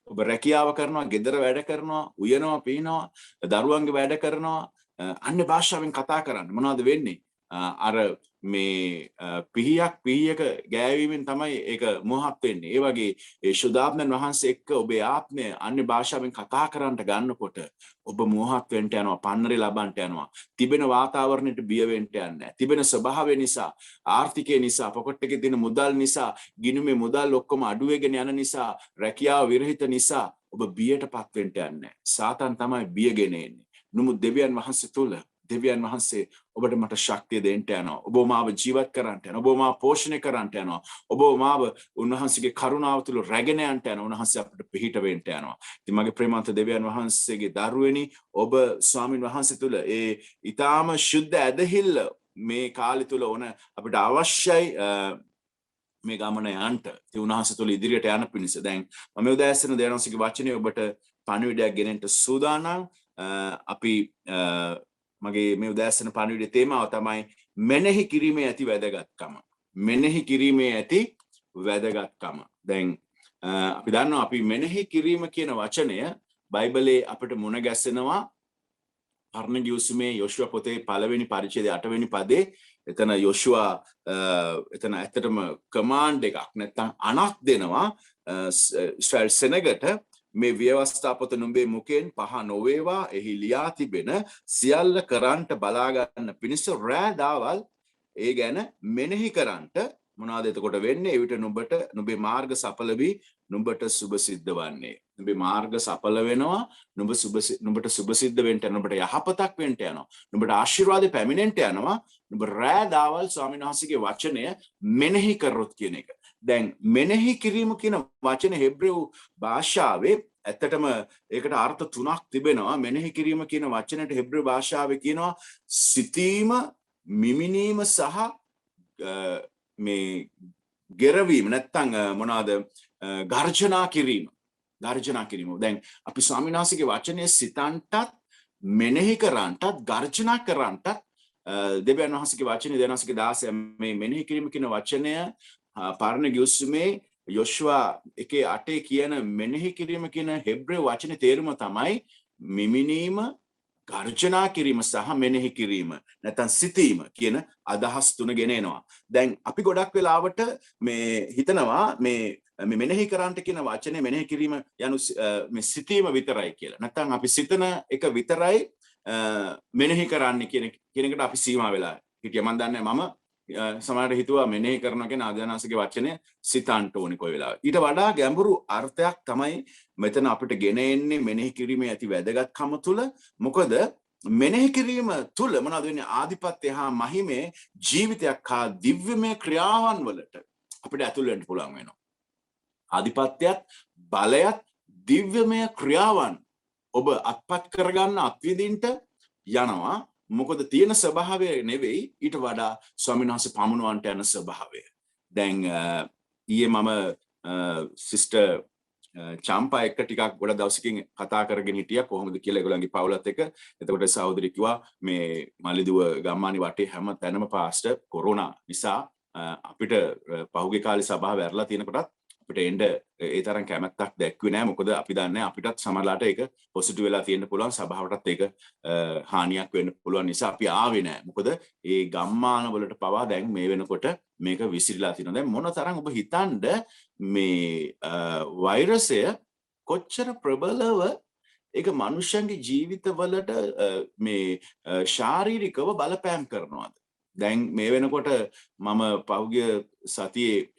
ඔබ රැකියාව කරනවා, ගෙදර වැඩ කරනවා, උයනවා, පීනවා, දරුවන්ගේ වැඩ කරනවා, අන්‍ය භාෂාවෙන් කතා කරන්න. මොනවද වෙන්නේ? අර මේ පිහියක ගෑවීමෙන් තමයි ඒක මොහොත් වෙන්නේ. ඒ වගේ ඒ ශුද්ධාත්මයන් වහන්සේ එක්ක ඔබේ ආත්මය අන්‍ය භාෂාවෙන් කතා කරන්න ගන්නකොට ඔබ මොහොත් වෙන්න යනවා, පන්නරේ ලබන්නට යනවා. තිබෙන වාතාවරණයට බිය වෙන්න යන්නේ. තිබෙන ස්වභාවය නිසා, ආර්ථිකය නිසා, පොකට් එකේ තියෙන මුදල් නිසා, ගිණුමේ මුදල් ඔක්කොම අඩු වෙගෙන යන නිසා, රැකියාව විරහිත නිසා ඔබ බියටපත් වෙන්න යන්නේ. සාතන් තමයි බියගෙන එන්නේ. නමුත් දෙවියන් වහන්සේ තුල දෙවියන් වහන්සේ ඔබට මට ශක්තිය දෙන්න යනවා. ඔබ මාව ජීවත් කරන්නට යනවා. ඔබ මාව පෝෂණය කරන්නට යනවා. ඔබ මාව උන්වහන්සේගේ කරුණාව තුළ රැගෙන යන්නට යනවා. උන්වහන්සේ අපට පිහිට වෙන්න යනවා. ඉතින් මගේ ප්‍රේමවන්ත දෙවියන් වහන්සේගේ දරුවෙනි ඔබ ස්වාමින් වහන්සේ තුළ ඒ ඊටාම ශුද්ධ ඇදහිල්ල මේ කාලය තුළ ඕන අපිට අවශ්‍යයි මේ ගමන යන්නට. ඒ උන්වහන්සේ තුළ ඉදිරියට යන පිණිස දැන් මම උදෑසන දෙවියන් වහන්සේගේ වචනේ ඔබට පණිවිඩයක් ගෙනෙන්න සූදානම්. අපි මගේ මේ උදෑසන පණිවිඩයේ තේමාව තමයි මෙනෙහි කිරීමේ ඇති වැදගත්කම. මෙනෙහි කිරීමේ ඇති වැදගත්කම. දැන් අපි දන්නවා අපි මෙනෙහි කිරීම කියන වචනය බයිබලයේ අපිට මුණ ගැසෙනවා පරණ ගිවිසුමේ යොෂුවා පොතේ 1 වෙනි පරිච්ඡේදයේ 8 වෙනි පදේ. එතන යොෂුවා එතන ඇත්තටම කමාන්ඩ් එකක් නැත්නම් අණක් දෙනවා ඉස්රායෙල් සෙනගට මේ ව්‍යවස්ථාපත නුඹේ මුකෙන් පහ නොවේවා එහි ලියා තිබෙන සියල්ල කරන්ට බලා ගන්න පිණිස රෑ දවල් ඒ ගැන මෙනෙහි කරන්ට මොනවාද එතකොට වෙන්නේ? එවිට නුඹට නුඹේ මාර්ග සඵල වී නුඹට සුබ සිද්ධ වන්නේ. නුඹේ මාර්ග සඵල වෙනවා. නුඹට සුබ සිද්ධ වෙන්න යනවා. නුඹට යහපතක් වෙන්න යනවා. නුඹට ආශිර්වාදෙ පැමිණෙන්න යනවා. නුඹ රෑ දවල් ස්වාමීන් වහන්සේගේ වචනය මෙනෙහි කරොත් කියන එක. දැන් මෙනෙහි කිරීම කියන වචනේ හෙබ්‍රෙව් භාෂාවේ ඇත්තටම ඒකට අර්ථ තුනක් තිබෙනවා. මෙනෙහි කිරීම කියන වචනයට හෙබ්‍රෙව් භාෂාවේ කියනවා සිතීම, මිමිනීම සහ මේ ගෙරවීම නැත්තම් මොනවාද ගර්ජනා කිරීම. දැන් අපි ස්වාමීන් වහන්සේගේ වචනේ සිතන්ටත් මෙනෙහි කරන්ටත් ගර්ජනා කරන්ටත් දෙවියන් වහන්සේගේ වචනේ දෙවියන් වහන්සේගේ 16 මේ මෙනෙහි කිරීම කියන වචනය පරණ ගිවිසුමේ යොෂුවා 1:8 කියන මෙනෙහි කිරීම කියන හෙබ්‍රෙව් වචනේ තේරුම තමයි මිමිනීම, ගර්ජනා කිරීම සහ මෙනෙහි කිරීම නැත්නම් සිතීම කියන අදහස් තුන ගෙන එනවා. දැන් අපි ගොඩක් වෙලාවට මේ හිතනවා මේ මෙනෙහි කරන්නට කියන වචනේ මෙනෙහි කිරීම යනු මේ සිතීම විතරයි කියලා. නැත්නම් අපි සිතන එක විතරයි මෙනෙහි කරන්නේ කියන එකට අපි සීමා වෙලා හිටියා. මම දන්නේ මම සමහරට හිතුවා මෙනෙහි කරනවා කියන ආධ්‍යාත්මික වචනය සිතන්ට ඕනේ කොයි වෙලාවෙ. ඊට වඩා ගැඹුරු අර්ථයක් තමයි මෙතන අපිට ගෙන එන්නේ මෙනෙහි කිරීමේ ඇති වැදගත්කම තුල. මොකද මෙනෙහි කිරීම තුල මොනවද වෙන්නේ? ආධිපත්‍ය හා මහිමේ ජීවිතයක් හා දිව්‍යමය ක්‍රියාවන් වලට අපිට ඇතුල් වෙන්න පුළුවන් වෙනවා. ආධිපත්‍යයත් බලයත් දිව්‍යමය ක්‍රියාවන් ඔබ අත්පත් කරගන්න අත්විඳින්න යනවා. මොකද තියෙන ස්වභාවය නෙවෙයි ඊට වඩා ස්වාමීන් වහන්සේ පමුණවන්ට යන ස්වභාවය. දැන් ඊයේ මම සිස්ටර් චම්පා එක්ක ටිකක් ගොඩ දවසකින් කතා කරගෙන හිටියා කොහොමද කියලා ඒගොල්ලන්ගේ පවුලත් එක්ක. එතකොට සහෝදරි කිව්වා මේ මල්ලිදුව ගම්මානි වටේ හැම තැනම පාස්ටර් කොරෝනා නිසා අපිට පහුගිය කාලේ සභාව ඇරලා තියෙනකොටත් අපිට එන්න ඒ තරම් කැමැත්තක් දැක්ුවේ නැහැ. මොකද අපි දන්නේ අපිටත් සමහරලාට ඒක පොසිටිව් වෙලා තියෙන්න පුළුවන්, සභාවටත් ඒක හානියක් වෙන්න පුළුවන් නිසා අපි ආවේ නැහැ. මොකද ඒ ගම්මාන වලට පවා දැන් මේ වෙනකොට මේක විසිරීලා තියෙනවා. දැන් මොන තරම් ඔබ හිතන්න මේ වෛරසය කොච්චර ප්‍රබලව ඒක මනුෂ්‍යයන්ගේ ජීවිතවලට මේ ශාරීරිකව බලපෑම් කරනවාද? දැන් මේ වෙනකොට මම පහුගිය සතියේ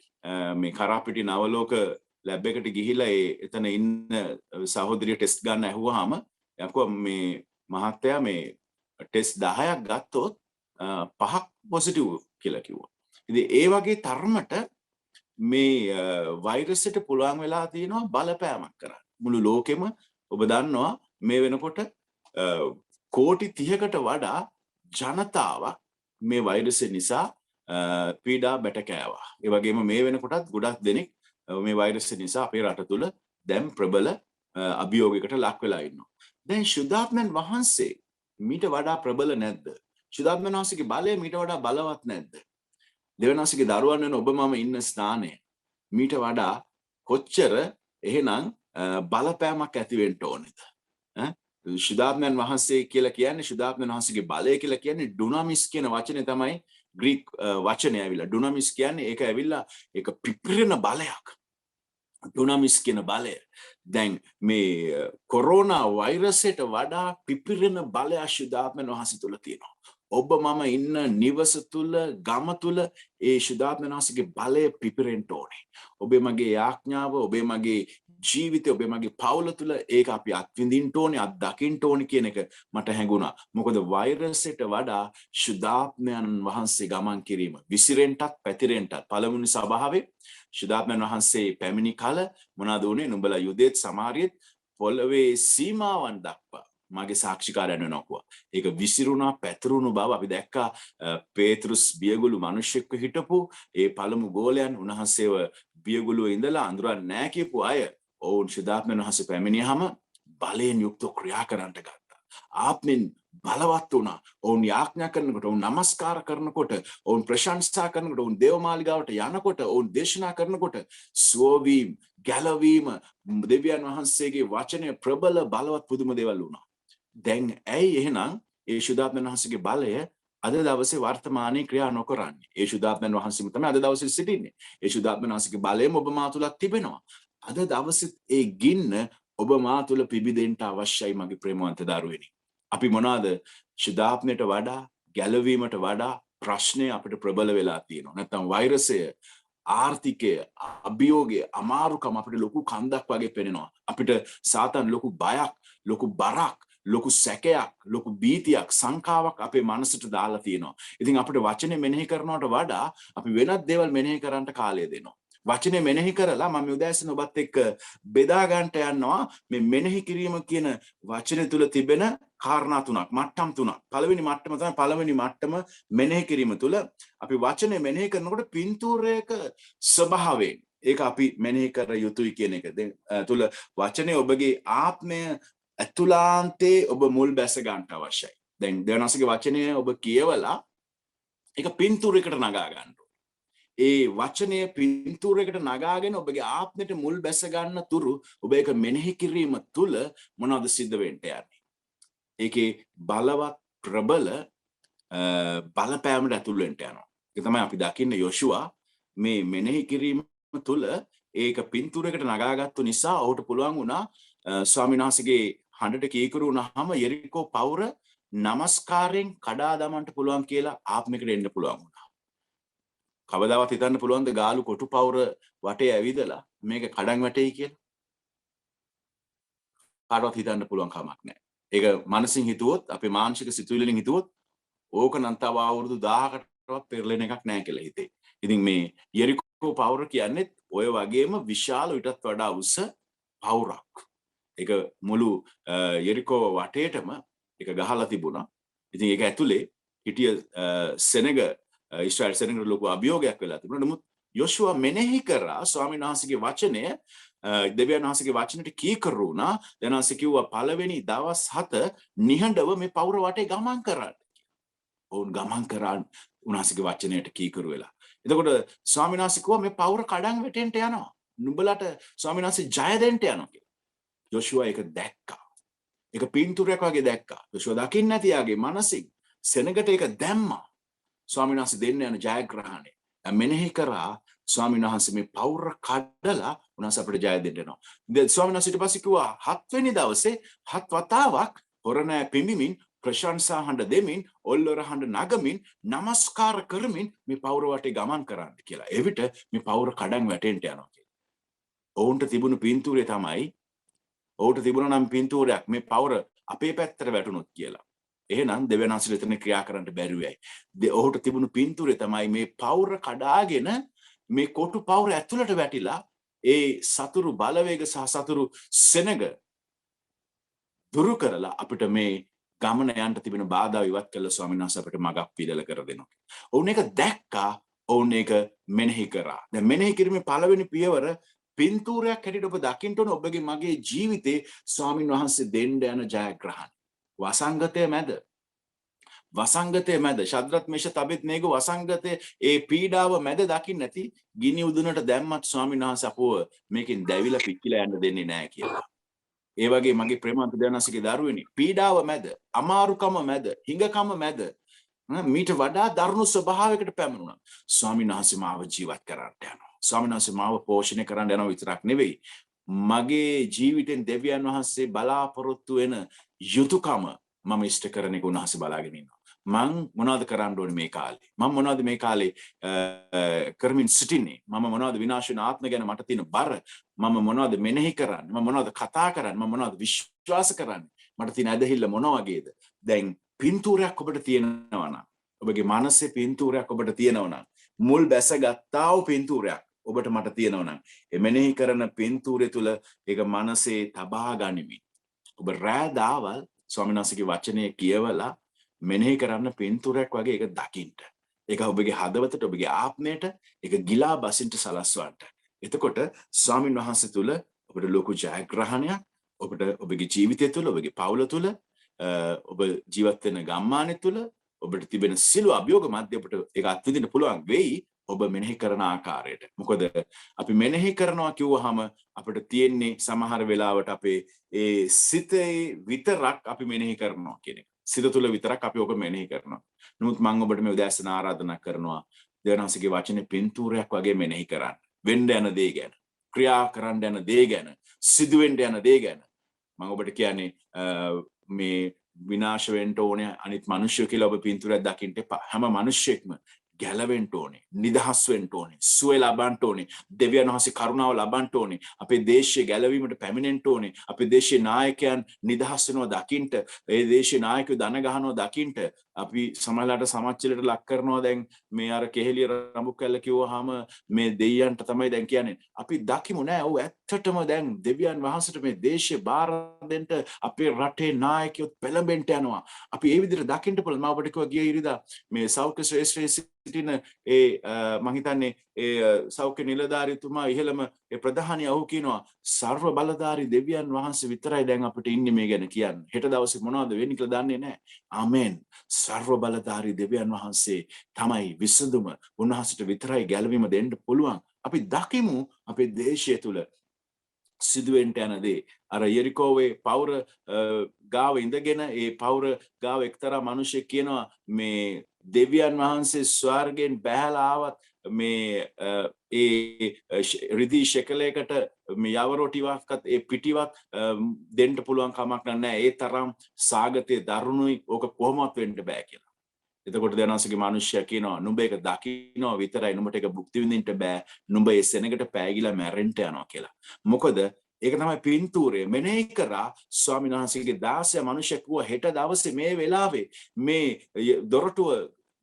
මේ කරාපිටි නවලෝක ලැබ් එකට ගිහිලා එතන ඉන්න සහෝදරිය ටෙස්ට් ගන්න ඇහුවාම යකෝ මේ මහත්තයා මේ ටෙස්ට් 10ක් ගත්තොත් 5ක් පොසිටිව් කියලා කිව්වා. ඉතින් ඒ වගේ තරමට මේ වෛරසයට පුළුවන් වෙලා තියෙනවා බලපෑමක් කරන්න. මුළු ලෝකෙම ඔබ දන්නවා මේ වෙනකොට කෝටි 30කට වඩා ජනතාවක් මේ වෛරසය නිසා පීඩා බැට කෑවා. ඒ වගේම මේ වෙනකොටත් ගොඩක් දෙනෙක් මේ වෛරසය නිසා අපේ රට තුල දැන් ප්‍රබල අභියෝගයකට ලක් වෙලා ඉන්නවා. දැන් ශුද්ධාත්මයන් වහන්සේ මීට වඩා ප්‍රබල නැද්ද? ශුද්ධාත්මයන් වහන්සේගේ බලය මීට වඩා බලවත් නැද්ද? දෙවියන්වහන්සේගේ දරුවන් වෙන ඔබ මම ඉන්න ස්ථානය මීට වඩා කොච්චර එහෙනම් බලපෑමක් ඇති වෙන්න ඕනේද? ශුද්ධාත්මයන් වහන්සේ කියලා කියන්නේ ශුද්ධාත්මයන් වහන්සේගේ බලය කියලා කියන්නේ ඩුනාමිස් කියන වචනේ තමයි ග්‍රීක වචනේ ඇවිල්ලා. ඩුනාමිස් කියන්නේ ඒක ඇවිල්ලා ඒක පිපිරෙන බලයක්. ඩුනාමිස් කියන බලය. දැන් මේ කොරෝනා වෛරසයට වඩා පිපිරෙන බලය ශුද්ධාත්මයන් වහන්සේ තුල තියෙනවා. ඔබ මම ඉන්න නිවස තුල ගම තුල ඒ ශුද්ධාත්මයන් වහන්සේගේ බලය පිපිරෙන්න ඕනේ. ඔබේ මගේ යාඥාව, ඔබේ මගේ ජීවිතය, ඔබේ මගේ පවුල තුල ඒක අපි අත්විඳින්න ඕනේ, අත්දකින්න ඕනේ කියන එක මට හැඟුණා. මොකද වෛරසයට වඩා ශුද්ධාත්මයන් වහන්සේ ගමන් කිරීම විසිරෙන්නටත් පැතිරෙන්නටත් පළමුනි සභාවේ ශුද්ධාත්මයන් වහන්සේ පැමිණි කල මොනවාද උනේ? නුඹලා යුදෙත් සමාරියෙත් පොළවේ සීමාවන් දක්වා මගේ සාක්ෂිකාරයන් වෙනවා. ඒක විසිරුණා, පැතිරුණු බව අපි දැක්කා. පේතෘස් බියගුළු මිනිස්සෙක්ව හිටපු ඒ පළමු ගෝලයන් උන්වහන්සේව බියගුළුවේ ඉඳලා අඳුරන්නේ නැහැ කියපු අය ඔවුන් ශුද්ධාත්මයන් වහන්සේ පැමිණියාම බලයෙන් යුක්තව ක්‍රියා කරන්නට ගත්තා. ආත්මෙන් බලවත් වුණා. ඔවුන් යාඥා කරනකොට, ඔවුන් නමස්කාර කරනකොට, ඔවුන් ප්‍රශංසා කරනකොට, ඔවුන් දේවමාලිගාවට යනකොට, ඔවුන් දේශනා කරනකොට සුවවීම, ගැලවීම, දෙවියන් වහන්සේගේ වචනය ප්‍රබල බලවත් පුදුම දේවල් වුණා. දැන් ඇයි එහෙනම් ඒ ශුද්ධාත්මයන් වහන්සේගේ බලය අද දවසේ වර්තමානයේ ක්‍රියා නොකරන්නේ? ඒ ශුද්ධාත්මයන් වහන්සේම තමයි අද දවසේ සිටින්නේ. ඒ ශුද්ධාත්මයන් වහන්සේගේ බලයම ඔබ මා තුලක් තිබෙනවා. අද දවසේ ඒ ගින්න ඔබ මා තුල පිබිදෙන්න අවශ්‍යයි මගේ ප්‍රේමවන්ත දරුවෙනි. අපි මොනවාද ශුද්ධාත්මයට වඩා, ගැලවීමට වඩා ප්‍රශ්නේ අපිට ප්‍රබල වෙලා තියෙනවා. නැත්නම් වෛරසය, ආර්ථිකය, අභියෝගය, අමාරුකම අපිට ලොකු කන්දක් වගේ පෙනෙනවා. අපිට සාතන් ලොකු බයක්, ලොකු බරක්, ලොකු සැකයක්, ලොකු බීතියක්, සංකාවක් අපේ මනසට දාලා තියෙනවා. ඉතින් අපිට වචනේ මෙනෙහි කරනවට වඩා අපි වෙනත් දේවල් මෙනෙහි කරන්නට කාලය දෙනවා. වචනේ මෙනෙහි කරලා මම උදෑසන ඔබත් එක්ක බෙදා ගන්නට යනවා මේ මෙනෙහි කිරීම කියන වචනේ තුල තිබෙන කාරණා තුනක්, මට්ටම් තුනක්. පළවෙනි මට්ටම තමයි පළවෙනි මට්ටම මෙනෙහි කිරීම තුල අපි වචනේ මෙනෙහි කරනකොට පින්තූරයක ස්වභාවයෙන් ඒක අපි මෙනෙහි කර යුතුයි කියන එක තුල වචනේ ඔබගේ ආත්මය ඇතුළාන්තේ ඔබ මුල් බැස ගන්නට අවශ්‍යයි. දැන් දෙවනසගේ වචනය ඔබ කියවලා ඒක පින්තූරයකට නගා ගන්න. ඒ වචනය පින්තූරයකට නගාගෙන ඔබගේ ආත්මයට මුල් බැස ගන්න තුරු ඔබ ඒක මෙනෙහි කිරීම තුල මොනවද සිද්ධ වෙන්න යන්නේ? ඒකේ බලවත් ප්‍රබල බලපෑමකට ඇතුල් වෙන්න යනවා. ඒක තමයි අපි දකින්නේ යොෂුවා මේ මෙනෙහි කිරීම තුල ඒක පින්තූරයකට නගාගත්තු නිසා ඔහුට පුළුවන් වුණා ස්වාමීන් වහන්සේගේ හඬට කීකරු වුණාම යෙරිකෝ පවුර නමස්කාරයෙන් කඩා දමන්න පුළුවන් කියලා ආත්මයකට එන්න පුළුවන් වුණා. කවදාවත් හිතන්න පුළුවන්ද ගාලු කොටු පවුර වටේ ඇවිදලා මේක කඩන් වැටෙයි කියලා? කාටවත් හිතන්න පුළුවන් කමක් නැහැ. ඒක මනසින් හිතුවොත්, අපේ මානසික සිතුවිල්ලෙන් හිතුවොත් ඕක නම් තව අවුරුදු 1000කටවත් පෙරලෙන එකක් නැහැ කියලා හිතේ. ඉතින් මේ යෙරිකෝ පවුර කියන්නේ ඔය වගේම විශාල ඊටත් වඩා උස පවුරක්. ඒක මුළු යෙරිකෝ වටේටම ඒක ගහලා තිබුණා. ඉතින් ඒක ඇතුලේ හිටිය සෙනග ඉස්රායල් සෙනග ලොකු අභියෝගයක් වෙලා තිබුණා. නමුත් යොෂුවා මෙනෙහි කරා ස්වාමීන් වහන්සේගේ වචනය, දෙවියන් වහන්සේගේ වචනට කීකරු වුණා. දෙවියන්වහන්සේ කිව්වා පළවෙනි දවස් 7 නිහඬව මේ පවුර වටේ ගමන් කරන්න. ඔවුන් ගමන් කරා උන්වහන්සේගේ වචනයට කීකරු වෙලා. එතකොට ස්වාමීන් වහන්සේ කිව්වා මේ පවුර කඩන් වැටෙන්න යනවා. නුඹලට ස්වාමීන් වහන්සේ ජය දෙන්න යනවා කියලා. යොෂුවා ඒක දැක්කා. ඒක පින්තූරයක් වගේ දැක්කා. යොෂුවා දකින්න නැති යාගේ මනසින් සෙනගට ඒක දැම්මා. ස්වාමීන් වහන්සේ දෙන්න යන ජයග්‍රහණය. මෙනෙහි කරා ස්වාමීන් වහන්සේ මේ පෞර කඩලා උන්වහන්සේ අපිට ජය දෙන්න යනවා. දැන් ස්වාමීන් වහන්සේ ඊට පස්සේ කිව්වා 7 වෙනි දවසේ 7 වතාවක් හොරණෑ පිඹිමින් ප්‍රශංසා හඬ දෙමින් ඔල්ලොර හඬ නගමින් নমස්කාර කරමින් මේ පෞර වටේ ගමන් කරන්න කියලා. එවිට මේ පෞර කඩන් වැටෙන්න යනවා කියලා. ඔවුන්ට තිබුණු පින්තූරය තමයි ඔවුන්ට තිබුණා නම් පින්තූරයක් මේ පෞර අපේ පැත්තට වැටුණොත් කියලා. එහෙනම් දෙවියන් වහන්සේ එතන ක්‍රියා කරන්න බැරි වෙයි. ඔහුට තිබුණු පින්තූරය තමයි මේ පෞර කඩාගෙන මේ කොටු පෞර ඇතුළට වැටිලා ඒ සතුරු බලවේග සහ සතුරු සෙනග දුරු කරලා අපිට මේ ගමන යන්න තිබෙන බාධා ඉවත් කළ ස්වාමීන් වහන්සේ අපිට මඟක් පිළිල කර දෙනවා. ඔවුන් ඒක දැක්කා, ඔවුන් ඒක මෙනෙහි කරා. දැන් මෙනෙහි කිරීමේ පළවෙනි පියවර පින්තූරයක් හැටියට ඔබ දකින්න ඕන ඔබගේ මගේ ජීවිතේ ස්වාමීන් වහන්සේ දෙන්න යන ජයග්‍රහණ. වසංගතයේ මැද ශද්‍රත් මේෂත් අබේද්නේගෝ වසංගතයේ ඒ පීඩාව මැද දකින්න නැති ගිනි උදුනට දැම්මත් ස්වාමීන් වහන්සේ අපව මේකෙන් දැවිලා පිච්චිලා යන්න දෙන්නේ නැහැ කියලා. ඒ වගේ මගේ ප්‍රේමවන්ත දෙවනාසිගේ දරුවෙනි පීඩාව මැද, අමාරුකම මැද, හිඟකම මැද මීට වඩා දරුණු ස්වභාවයකට පැමිණුණා. ස්වාමීන් වහන්සේ මාව ජීවත් කරන්න යනවා. ස්වාමීන් වහන්සේ මාව පෝෂණය කරන්න යනවා විතරක් නෙවෙයි. මගේ ජීවිතෙන් දෙවියන් වහන්සේ බලාපොරොත්තු වෙන යුතුයකම මම ඉෂ්ට කරන එක උන්වහන්සේ බලාගෙන ඉන්නවා. මං මොනවද කරන්න ඕනේ මේ කාලේ? මම මොනවද මේ කාලේ කරමින් සිටින්නේ? මම මොනවද විනාශ වෙන ආත්ම ගැන මට තියෙන බර? මම මොනවද මෙනෙහි කරන්නේ? මම මොනවද කතා කරන්නේ? මම මොනවද විශ්වාස කරන්නේ? මට තියෙන ඇදහිල්ල මොන වගේද? දැන් පින්තූරයක් ඔබට තියෙනවා නම්, ඔබගේ මනසේ පින්තූරයක් ඔබට තියෙනවා නම්, මුල් බැසගත්තා වූ පින්තූරයක් ඔබට මට තියෙනවා නම්, ඒ මෙනෙහි කරන පින්තූරය තුල ඒක මනසේ තබා ගනිමින් ඔබ රාදාවල් ස්වාමීන් වහන්සේගේ වචනේ කියවලා මෙනෙහි කරන්න පින්තූරයක් වගේ ඒක දකින්න. ඒක ඔබගේ හදවතට, ඔබගේ ආත්මයට ඒක ගිලා බසින්ට සලස්වන්න. එතකොට ස්වාමීන් වහන්සේ තුල ඔබට ලොකු ජයග්‍රහණයක්, ඔබට ඔබගේ ජීවිතය තුල, ඔබගේ පවුල තුල, ඔබ ජීවත් වෙන ගම්මානය තුල ඔබට තිබෙන සිළු අභියෝග මැද ඔබට ඒක අත්විඳින්න පුළුවන් වෙයි ඔබ මෙනෙහි කරන ආකාරයට. මොකද අපි මෙනෙහි කරනවා කිව්වහම අපිට තියෙන්නේ සමහර වෙලාවට අපේ ඒ සිතේ විතරක් අපි මෙනෙහි කරනවා කියන එක. සිත තුළ විතරක් අපි ඔබ මෙනෙහි කරනවා. නමුත් මම ඔබට මේ උදෑසන ආරාධනා කරනවා දෙවියන් වහන්සේගේ වචනේ පින්තූරයක් වගේ මෙනෙහි කරන්න. වෙන්න යන දේ ගැන, ක්‍රියා කරන්න යන දේ ගැන, සිදුවෙන්න යන දේ ගැන. මම ඔබට කියන්නේ මේ විනාශ වෙන්න ඕනේ අනිත් මිනිස්සු කියලා ඔබ පින්තූරයක් දකින්න එපා. හැම මිනිස්සෙක්ම ගැලවෙන්න ඕනේ, නිදහස් වෙන්න ඕනේ, සුවය ලබන්න ඕනේ, දෙවියන් වහන්සේ කරුණාව ලබන්න ඕනේ, අපේ දේශයේ ගැලවීමට පැමිණෙන්න ඕනේ, අපේ දේශයේ නායකයන් නිදහස් වෙනවා දකින්න, ඒ දේශයේ නායකයෝ දන ගහනවා දකින්න අපි සමහරලාට සමච්චලයට ලක් කරනවා. දැන් මේ අර කෙහෙලිය රඹු කැල්ල කිව්වහම මේ දෙයයන්ට තමයි දැන් කියන්නේ. අපි දකිමු නෑ ඔව් ඇත්තටම දැන් දෙවියන් වහන්සේට මේ දේශය බාර දෙන්න අපේ රටේ නායකයෝ පෙළඹෙන්න යනවා. අපි ඒ විදිහට දකින්න පුළුවන්. මම ඔබට කිව්වා ගිය ඉරිදා මේ සෞඛ්‍ය ශ්‍රේෂ්ඨයේ සිටින ඒ මම හිතන්නේ ඒ සෞඛ්‍ය නිලධාරීතුමා ඉහළම ඒ ප්‍රධානී අහු කියනවා සර්ව බලධාරී දෙවියන් වහන්සේ විතරයි දැන් අපිට ඉන්නේ මේ ගැන කියන්න. හෙට දවසේ මොනවද වෙන්නේ කියලා දන්නේ නැහැ. ආමෙන්. සර්ව බලධාරී දෙවියන් වහන්සේ තමයි විසඳුම. උන්වහන්සේට විතරයි ගැලවීම දෙන්න පුළුවන්. අපි දකිමු අපේ දේශය තුල සිදුවෙන්න යන දේ. අර යෙරිකෝවේ පවුර ගාව ඉඳගෙන ඒ පවුර ගාව එක්තරා මිනිහෙක් කියනවා මේ දෙවියන් වහන්සේ ස්වර්ගයෙන් බැහැලා ආවත් මේ ඒ රිදී ශකලයකට මේ යවරොටිවක්වත් ඒ පිටිවක් දෙන්න පුළුවන් කමක් නැහැ. ඒ තරම් සාගතේ දරුණුයි. ඕක කොහොමවත් වෙන්න බෑ කියලා. එතකොට දෙවනාසිගේ මිනිස්සයා කියනවා නුඹ ඒක දකින්නවා විතරයි, නුඹට ඒක භුක්ති විඳින්න බෑ. නුඹ ඒ සෙනඟට පෑගිලා මැරෙන්න යනවා කියලා. මොකද ඒක තමයි පින්තූරය. මෙනෙහි කරා ස්වාමීන් වහන්සේගේ 16 මිනිස්සෙක් වුණා හෙට දවසේ මේ වෙලාවේ මේ දොරටුව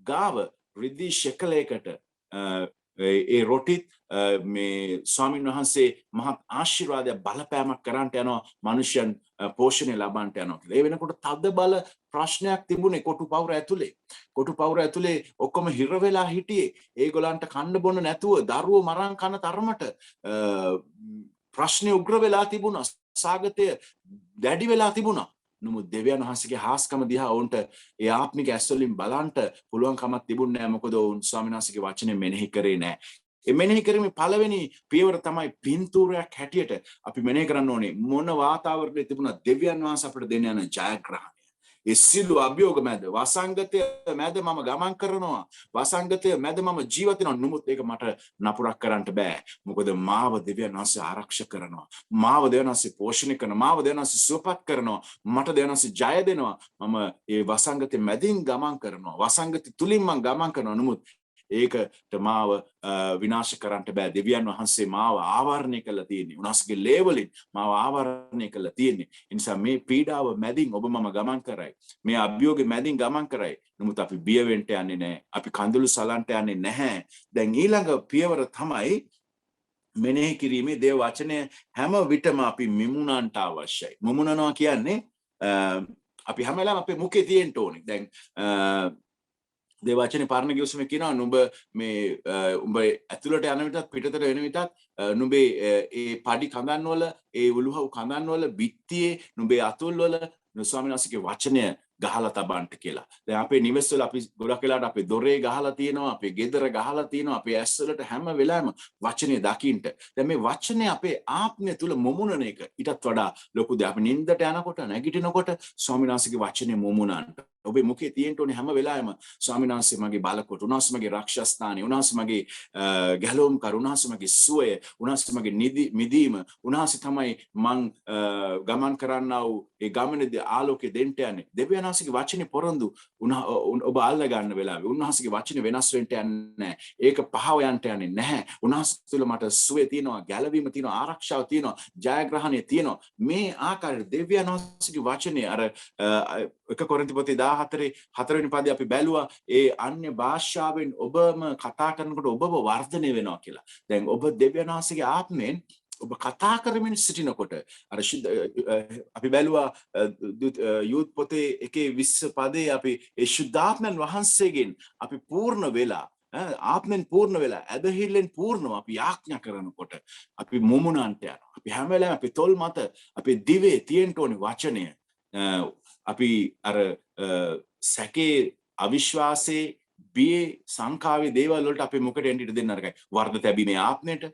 ගාව රිදී ශකලයකට ඒ රොටිත් මේ ස්වාමීන් වහන්සේ මහත් ආශිර්වාදයක් බලපෑමක් කරන්නට යනවා, මනුෂ්‍යයන් පෝෂණය ලබන්නට යනවා කියලා. ඒ වෙනකොට තද බල ප්‍රශ්නයක් තිබුණේ කොටු පවුර ඇතුලේ. කොටු පවුර ඇතුලේ ඔක්කොම හිර වෙලා හිටියේ. ඒගොල්ලන්ට කන්න බොන්න නැතුව දරුවෝ මරන් කන තරමට ප්‍රශ්නේ උග්‍ර වෙලා තිබුණා. සාගතය දැඩි වෙලා තිබුණා. නමුත් දෙවියන් වහන්සේගේ හාස්කම දිහා වුන්ට ඒ ආත්මික ඇස් වලින් බලන්ට පුළුවන් කමක් තිබුණේ නැහැ. මොකද වුන් ස්වාමීන් වහන්සේගේ වචනේ මෙනෙහි කරේ නැහැ. ඒ මෙනෙහි කිරීමේ පළවෙනි පියවර තමයි පින්තූරයක් හැටියට අපි මෙනෙහි කරන්න ඕනේ මොන වාතාවරණයේ තිබුණා දෙවියන් වහන්සේ අපිට දෙන්න යන ජයග්‍රහණය. ඒ සිළු අභියෝග මැද වසංගතය මැද මම ගමන් කරනවා. වසංගතය මැද මම ජීවත් වෙනවා. නමුත් ඒක මට නපුරක් කරන්න බෑ. මොකද මාව දෙවියන් වහන්සේ ආරක්ෂා කරනවා. මාව දෙවියන් වහන්සේ පෝෂණය කරනවා. මාව දෙවියන් වහන්සේ සුවපත් කරනවා. මට දෙවියන් වහන්සේ ජය දෙනවා. මම ඒ වසංගතය මැදින් ගමන් කරනවා. වසංගතය තුලින් මම ගමන් කරනවා. නමුත් ඒකට මාව විනාශ කරන්නට බෑ. දෙවියන් වහන්සේ මාව ආවරණය කළා තියෙන්නේ. උන්වහන්සේගේ ලේවලින් මාව ආවරණය කළා තියෙන්නේ. ඒ නිසා මේ පීඩාව මැදින් ඔබ මම ගමන් කරයි. මේ අභියෝගෙ මැදින් ගමන් කරයි. නමුත් අපි බිය වෙන්න යන්නේ නැහැ. අපි කඳුළු සලන්ට යන්නේ නැහැ. දැන් ඊළඟ පියවර තමයි මෙනෙහි කිරීමේ දේව වචනය හැම විටම අපි මිමුණන්ට අවශ්‍යයි. මුමුණනවා කියන්නේ අපි හැම වෙලාවෙම අපේ මුඛේ තියෙන්න ඕනේ. දැන් දේව වචනේ පාරණ ගියොස්ම කියනවා නුඹ මේ උඹ ඇතුළට යන විටත් පිටතට වෙන විටත් නුඹේ ඒ පඩි කඳන් වල ඒ උළුහව් කඳන් වල බිත්තියේ නුඹේ අතුල් වල ස්වාමීන් වහන්සේගේ වචනය ගහලා තබන්න කියලා. දැන් අපේ නිවෙස් වල අපි ගොඩක් වෙලාවට අපේ දොරේ ගහලා තියෙනවා, අපේ ගෙදර ගහලා තියෙනවා, අපේ ඇස් වලට හැම වෙලාවෙම වචනේ දකින්න. දැන් මේ වචනේ අපේ ආත්මය තුල මොමුණන එක ඊටත් වඩා ලොකු දෙයක්. අපි නිින්දට යනකොට නැගිටිනකොට ස්වාමීන් වහන්සේගේ වචනේ මොමුණන්න. ඔබේ මුඛේ තියෙන්න ඕනේ හැම වෙලාවෙම ස්වාමීන් වහන්සේ මගේ බලකොට, උන්වහන්සේ මගේ රක්ෂස්ථානය, උන්වහන්සේ මගේ ගැලවුම් කර, උන්වහන්සේ මගේ සුවය, උන්වහන්සේ මගේ මිදීම, උන්වහන්සේ තමයි මං ගමන් කරන්නා වූ ඒ ගමනේදී ආලෝකය දෙන්න යන්නේ. දෙවියන් වහන්සේගේ වචනේ පොරොන්දු ඔබ අල්ල ගන්න වෙලාවේ උන්වහන්සේගේ වචනේ වෙනස් වෙන්න යන්නේ නැහැ. ඒක පහව යන්න යන්නේ නැහැ. උන්වහන්සේ තුළ මට සුවය තියෙනවා, ගැලවීම තියෙනවා, ආරක්ෂාව තියෙනවා, ජයග්‍රහණය තියෙනවා. මේ ආකාරයට දෙවියන් වහන්සේගේ වචනේ අර 1 කොරින්ති පොතේ 14 වෙනි පදේ අපි බැලුවා ඒ අන්‍ය භාෂාවෙන් ඔබම කතා කරනකොට ඔබව වර්ධනය වෙනවා කියලා. දැන් ඔබ දෙවියන් වහන්සේගේ ආත්මයෙන් ඔබ කතා කරමින් සිටිනකොට අර අපි බැලුවා යූත් පොතේ 1:20 පදේ අපි ඒ ශුද්ධාත්මයන් වහන්සේගෙන් අපි පූර්ණ වෙලා ආත්මෙන් පූර්ණ වෙලා ඇදහිල්ලෙන් පූර්ණව අපි යාඥා කරනකොට අපි මුමුණන්ට යනවා. අපි හැම වෙලාවෙම අපි තොල් මත අපේ දිවේ තියෙන්න ඕනේ වචනය. අපි අර සැකේ අවිශ්වාසයේ බියේ සංකාවේ දේවල් වලට අපේ මොකට එන්න ඉඩ දෙන්න අරගයි. වර්ධ තැබීමේ ආත්මයට,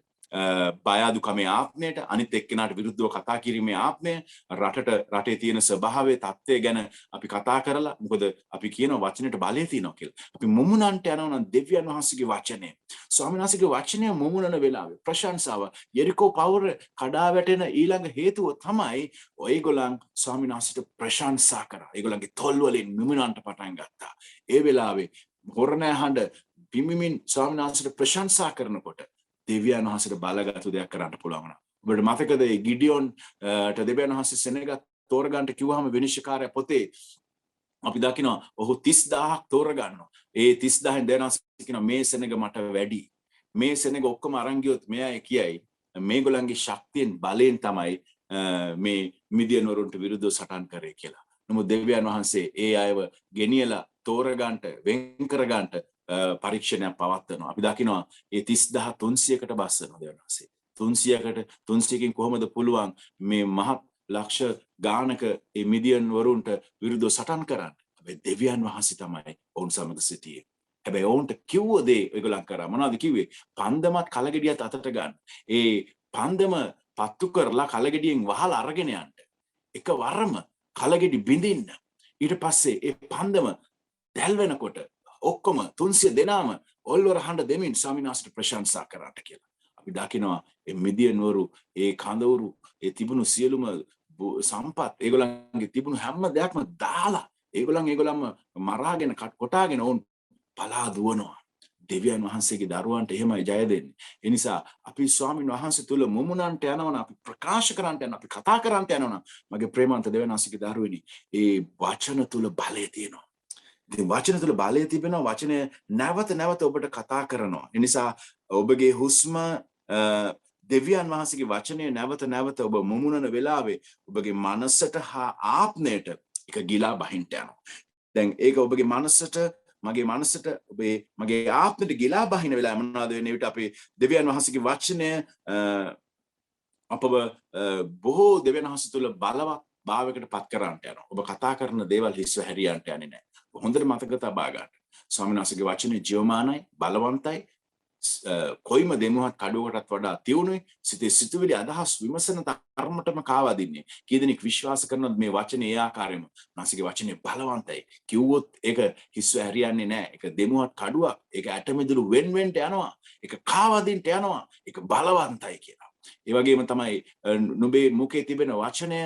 බය අඩුකමේ ආත්මයට, අනිත් එක්කෙනාට විරුද්ධව කතා කිරීමේ ආත්මය, රටේ තියෙන ස්වභාවයේ තත්ත්වය ගැන අපි කතා කරලා මොකද අපි කියන වචනෙට බලය තියෙනවා කියලා. අපි මුමුණන්ට යනවා නම් දෙවියන් වහන්සේගේ වචනය. ස්වාමීන් වහන්සේගේ වචනය මුමුණන වෙලාවේ ප්‍රශංසාව යෙරිකෝ පවුර කඩා වැටෙන ඊළඟ හේතුව තමයි ඔයගොල්ලන් ස්වාමීන් වහන්සේට ප්‍රශංසා කරා. ඒගොල්ලන්ගේ තොල් වලින් මුමුණන්ට පටන් ගත්තා. ඒ වෙලාවේ හොරණෑ හඬ පිමිමින් ස්වාමීන් වහන්සේට ප්‍රශංසා කරනකොට දෙවියන් වහන්සේට බලගත්තු දෙයක් කරන්න පුළුවන් වුණා. ඔබට මතකද ඒ ගිඩියොන්ට දෙවියන් වහන්සේ සෙනග තෝරගන්න කිව්වහම විනිශ්චයකාරයා පොතේ අපි දකිනවා ඔහු 30000ක් තෝරගන්නවා. ඒ 30000න් දෙවියන් වහන්සේ කියනවා මේ සෙනග මට වැඩි. මේ සෙනග ඔක්කොම අරන් ගියොත් මෙයා කියයි මේගොල්ලන්ගේ ශක්තියෙන් බලයෙන් තමයි මේ මිදියන් වරුන්ට විරුද්ධව සටන් කරේ කියලා. නමුත් දෙවියන් වහන්සේ ඒ අයව ගෙනියලා තෝරගන්නට වෙන් කරගන්නට පරීක්ෂණයක් පවත්වනවා. අපි දකිනවා ඒ 30300කට බස්සනවා දෙවියන් වහන්සේ. 300කින් කොහොමද පුළුවන් මේ මහත් ලක්ෂ ගානක ඒ මිදියන් වරුන්ට විරුද්ධව සටන් කරන්න? හැබැයි දෙවියන් වහන්සේ තමයි ඔවුන් සමග සිටියේ. හැබැයි ඔවුන්ට කිව්ව දේ ඒගොල්ලන් කරා. මොනවද කිව්වේ? පන්දමත් කලගෙඩියත් අතට ගන්න. ඒ පන්දම පත්තු කරලා කලගෙඩියෙන් වහලා අරගෙන යන්න. එකවරම කලගෙඩි බිඳින්න. ඊට පස්සේ ඒ පන්දම දැල් වෙනකොට ඔක්කොම 300 දෙනාම ඔල්වර හඬ දෙමින් ස්වාමීන් වහන්සේට ප්‍රශංසා කරාට කියලා. අපි දකිනවා මේ මිදියන්වරු ඒ කඳවුරු ඒ තිබුණු සියලුම සම්පත් ඒගොල්ලන්ගේ තිබුණු හැම දෙයක්ම දාලා ඒගොල්ලන්ම මරාගෙන කොටාගෙන වුන් පලා දුවනවා. දෙවියන් වහන්සේගේ දරුවන්ට එහෙමයි ජය දෙන්නේ. ඒ නිසා අපි ස්වාමීන් වහන්සේ තුල මුමුණන්ට යනවනම් අපි ප්‍රකාශ කරන්නට යනවා අපි කතා කරන්නට යනවනම් මගේ ප්‍රේමවන්ත දෙවියන් වහන්සේගේ දරුවෙනි ඒ වචන තුල බලය තියෙනවා. ඉතින් වචන තුල බලය තිබෙනවා. වචනය නැවත නැවත ඔබට කතා කරනවා. ඒ නිසා ඔබගේ හුස්ම දෙවියන් වහන්සේගේ වචනය නැවත නැවත ඔබ මුමුණන වෙලාවේ ඔබගේ මනසට හා ආත්මයට එක ගිලා බහින්න යනවා. දැන් ඒක ඔබගේ මනසට මගේ මනසට මගේ ආත්මයට ගිලා බහින වෙලාව මොනවද වෙන්නේ? විට අපේ දෙවියන් වහන්සේගේ වචනය අපව බොහෝ දෙවියන් වහන්සේ තුල බලවත් භාවයකට පත් කරන්නට යනවා. ඔබ කතා කරන දේවල් හිස්ව හැරියන්ට යන්නේ නැහැ. හොඳට මතක තබා ගන්න. ස්වාමීන් වහන්සේගේ වචනේ ජීවමානයි, බලවන්තයි, කොයිම දෙමුවත් කඩුවකටත් වඩා තියුණුයි සිතේ සිතුවිලි අදහස් විමසන තරමටම කාවාදින්නේ කී දෙනෙක් විශ්වාස කරනවද මේ වචනේ ඒ ආකාරයෙන්ම උන්වහන්සේගේ වචනේ බලවන්තයි කිව්වොත් ඒක හිස්ව හැරියන්නේ නැහැ ඒක දෙමුවත් කඩුවක් ඒක ඇටමිදුළු වෙන්වෙන්ට යනවා ඒක කාවාදින්ට යනවා ඒක බලවන්තයි කියලා ඒ වගේම තමයි නුඹේ මුඛේ තිබෙන වචනය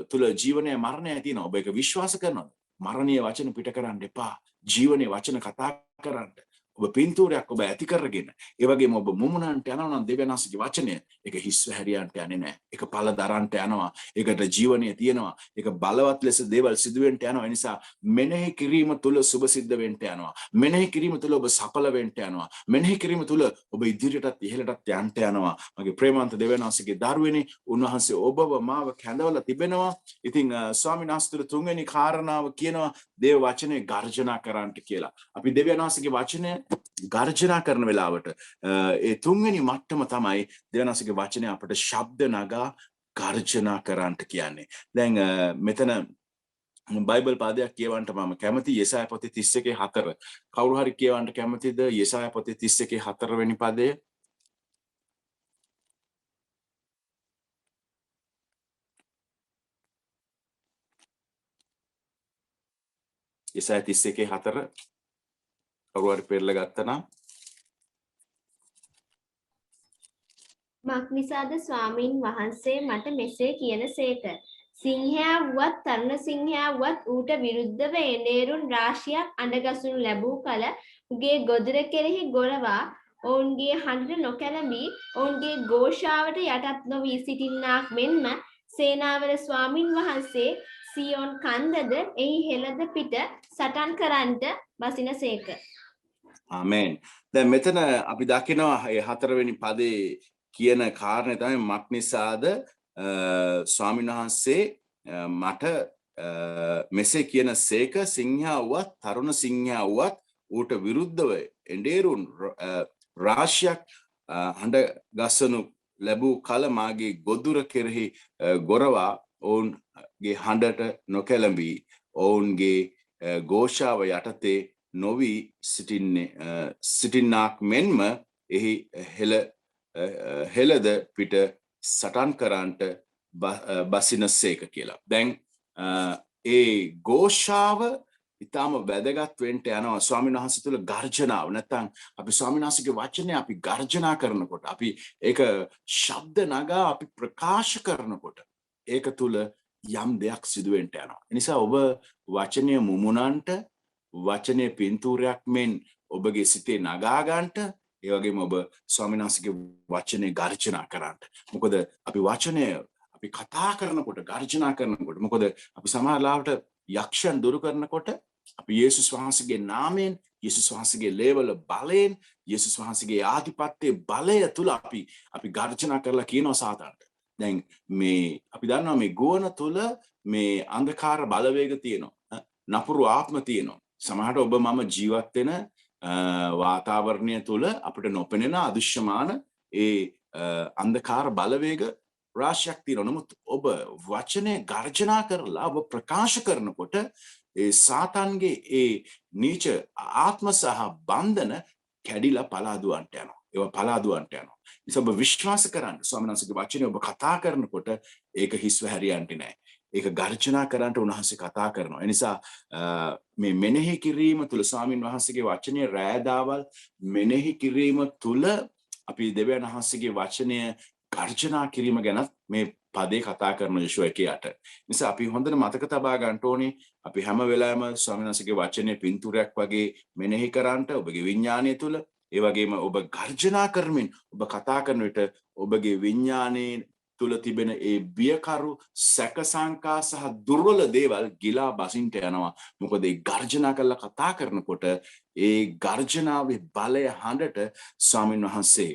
තුල ජීවනය මරණය තියෙනවා ඔබ ඒක විශ්වාස කරනවද මරණීය වචන පිට කරන්න එපා ජීවනයේ වචන කතා කරන්න ඔබ පින්තූරයක් ඔබ ඇති කරගෙන ඒ වගේම ඔබ මුමුණන්ට යනවා නම් දෙවියන්වහන්සේගේ වචනය ඒක හිස්ව හැරියන්ට යන්නේ නැහැ ඒක පළ දරන්ට යනවා ඒකට ජීවනය තියෙනවා ඒක බලවත් ලෙස දේවල් සිදු වෙන්න යනවා ඒ නිසා මෙනෙහි කිරීම තුල සුබ සිද්ධ වෙන්න යනවා මෙනෙහි කිරීම තුල ඔබ සඵල වෙන්න යනවා මෙනෙහි කිරීම තුල ඔබ ඉදිරියටත් ඉහළටත් යන්න යනවා මගේ ප්‍රේමවන්ත දෙවියන්වහන්සේගේ දරුවෙනි උන්වහන්සේ ඔබව මාව කැඳවලා තිබෙනවා ඉතින් ස්වාමීන් වහන්සේ තුන්වෙනි කාරණාව කියනවා දේව වචනේ ගර්ජනා කරන්නට කියලා අපි දෙවියන්වහන්සේගේ වචනය ගර්ජනා කරන වෙලාවට ඒ තුන්වෙනි මට්ටම තමයි දෙවියන්වහන්සේගේ වචනය අපට ශබ්ද නගා ගර්ජනා කරන්නට කියන්නේ. දැන් මෙතන බයිබල් පාදයක් කියවන්න මම කැමති යෙසායා පොතේ 31:4. කවුරු හරි කියවන්න කැමතිද යෙසායා පොතේ 31:4 වෙනි පදය? යෙසායා 31:4 කවුරු හරි පෙරලා ගත්තා නම් මක්නිසාද ස්වාමින් වහන්සේ මට මෙසේ කියනසේක. සිංහයා වුවත් තරුණ සිංහයා වුවත් ඌට විරුද්ධව එඬේරුන් රාශියක් අඬගසනු ලැබූ කල උගේ ගොදුර කෙරෙහි ගොරවා ඔවුන්ගේ හඬට නොකැළඹී ඔවුන්ගේ ഘോഷාවට යටත් නොවී සිටින්නාක් මෙන්ම සේනාවල ස්වාමින් වහන්සේ සියොන් කන්දද එහි හෙළද පිට සටන් කරන්නට බසිනසේක. ආමෙන්. දැන් මෙතන අපි දකිනවා මේ හතරවෙනි පදේ කියන කාරණේ තමයි මක්නිසාද ස්වාමීන් වහන්සේ මට මෙසේ කියන සේක සිංහයා වුවත් තරුණ සිංහයා වුවත් ඌට විරුද්ධව එඬේරුන් රාශියක් හඬ ගසනු ලැබූ කල මාගේ ගොදුර කෙරෙහි ගොරවා ඔවුන්ගේ හඬට නොකැළඹී ඔවුන්ගේ ഘോഷාව යටතේ නොවි සිටින්නාක් මෙන්ම එහි හෙළද පිට සටන් කරන්නට බසිනසේක කියලා. දැන් ඒ ഘോഷාව ඊටම වැදගත් වෙන්න යනවා ස්වාමීන් වහන්සේ තුල ගර්ජනාව. නැත්නම් අපි ස්වාමීන් වහන්සේගේ වචනේ අපි ගර්ජනා කරනකොට අපි ඒක ශබ්ද නගා අපි ප්‍රකාශ කරනකොට ඒක තුල යම් දෙයක් සිදු වෙන්න යනවා. ඒ නිසා ඔබ වචනය මුමුණන්ට වචනේ පින්තූරයක් මෙන් ඔබගේ සිතේ නගා ගන්නට ඒ වගේම ඔබ ස්වාමීන් වහන්සේගේ වචනේ ගර්ජනා කරන්න. මොකද අපි වචනය අපි කතා කරනකොට ගර්ජනා කරනකොට මොකද අපි සමහර ලාවට යක්ෂයන් දුරු කරනකොට අපි යේසුස් වහන්සේගේ නාමයෙන් යේසුස් වහන්සේගේ ලේවල බලයෙන් යේසුස් වහන්සේගේ ආධිපත්‍යයේ බලය තුල අපි ගර්ජනා කරලා කියනවා සාතාන්ට. දැන් මේ අපි දන්නවා මේ ගුවන තුල මේ අන්ධකාර බලවේග තියෙනවා. නපුරු ආත්ම තියෙනවා. සමහරට ඔබ මම ජීවත් වෙන වාතාවරණය තුල අපිට නොපෙනෙන අදෘශ්‍යමාන ඒ අන්ධකාර බලවේග රාශියක් තියෙනවා. නමුත් ඔබ වචනේ ගර්ජනා කරලා ඔබ ප්‍රකාශ කරනකොට ඒ සාතන්ගේ ඒ නීච ආත්ම සහ බන්ධන කැඩිලා පලාදුවන්ට යනවා. ඒවා පලාදුවන්ට යනවා. ඉතින් ඔබ විශ්වාස කරන්න ස්වාමීන් වහන්සේගේ වචනේ ඔබ කතා කරනකොට ඒක හිස්ව හැරියන්නේ නැහැ. ඒක ගර්ජනා කරන්නට උන්වහන්සේ කතා කරනවා. ඒ නිසා මේ මෙනෙහි කිරීම තුල ස්වාමීන් වහන්සේගේ වචනේ රැඳාවල් මෙනෙහි කිරීම තුල අපි දෙවියන් වහන්සේගේ වචනය ගර්ජනා කිරීම ගැන මේ පදේ කතා කරන යොෂුව 1:8. නිසා අපි හොඳට මතක තබා ගන්න ඕනේ අපි හැම වෙලාවෙම ස්වාමීන් වහන්සේගේ වචනේ පින්තූරයක් වගේ මෙනෙහි කරන්නට ඔබගේ විඥානය තුල ඒ වගේම ඔබ ගර්ජනා කරමින් ඔබ කතා කරන විට ඔබගේ විඥානයේ තුල තිබෙන ඒ බියකරු සැක සංකා සහ දුර්වල දේවල් ගිලා බසින්ට යනවා. මොකද ඒ ගර්ජනා කරලා කතා කරනකොට ඒ ගර්ජනාවේ බලය හඬට ස්වාමීන් වහන්සේ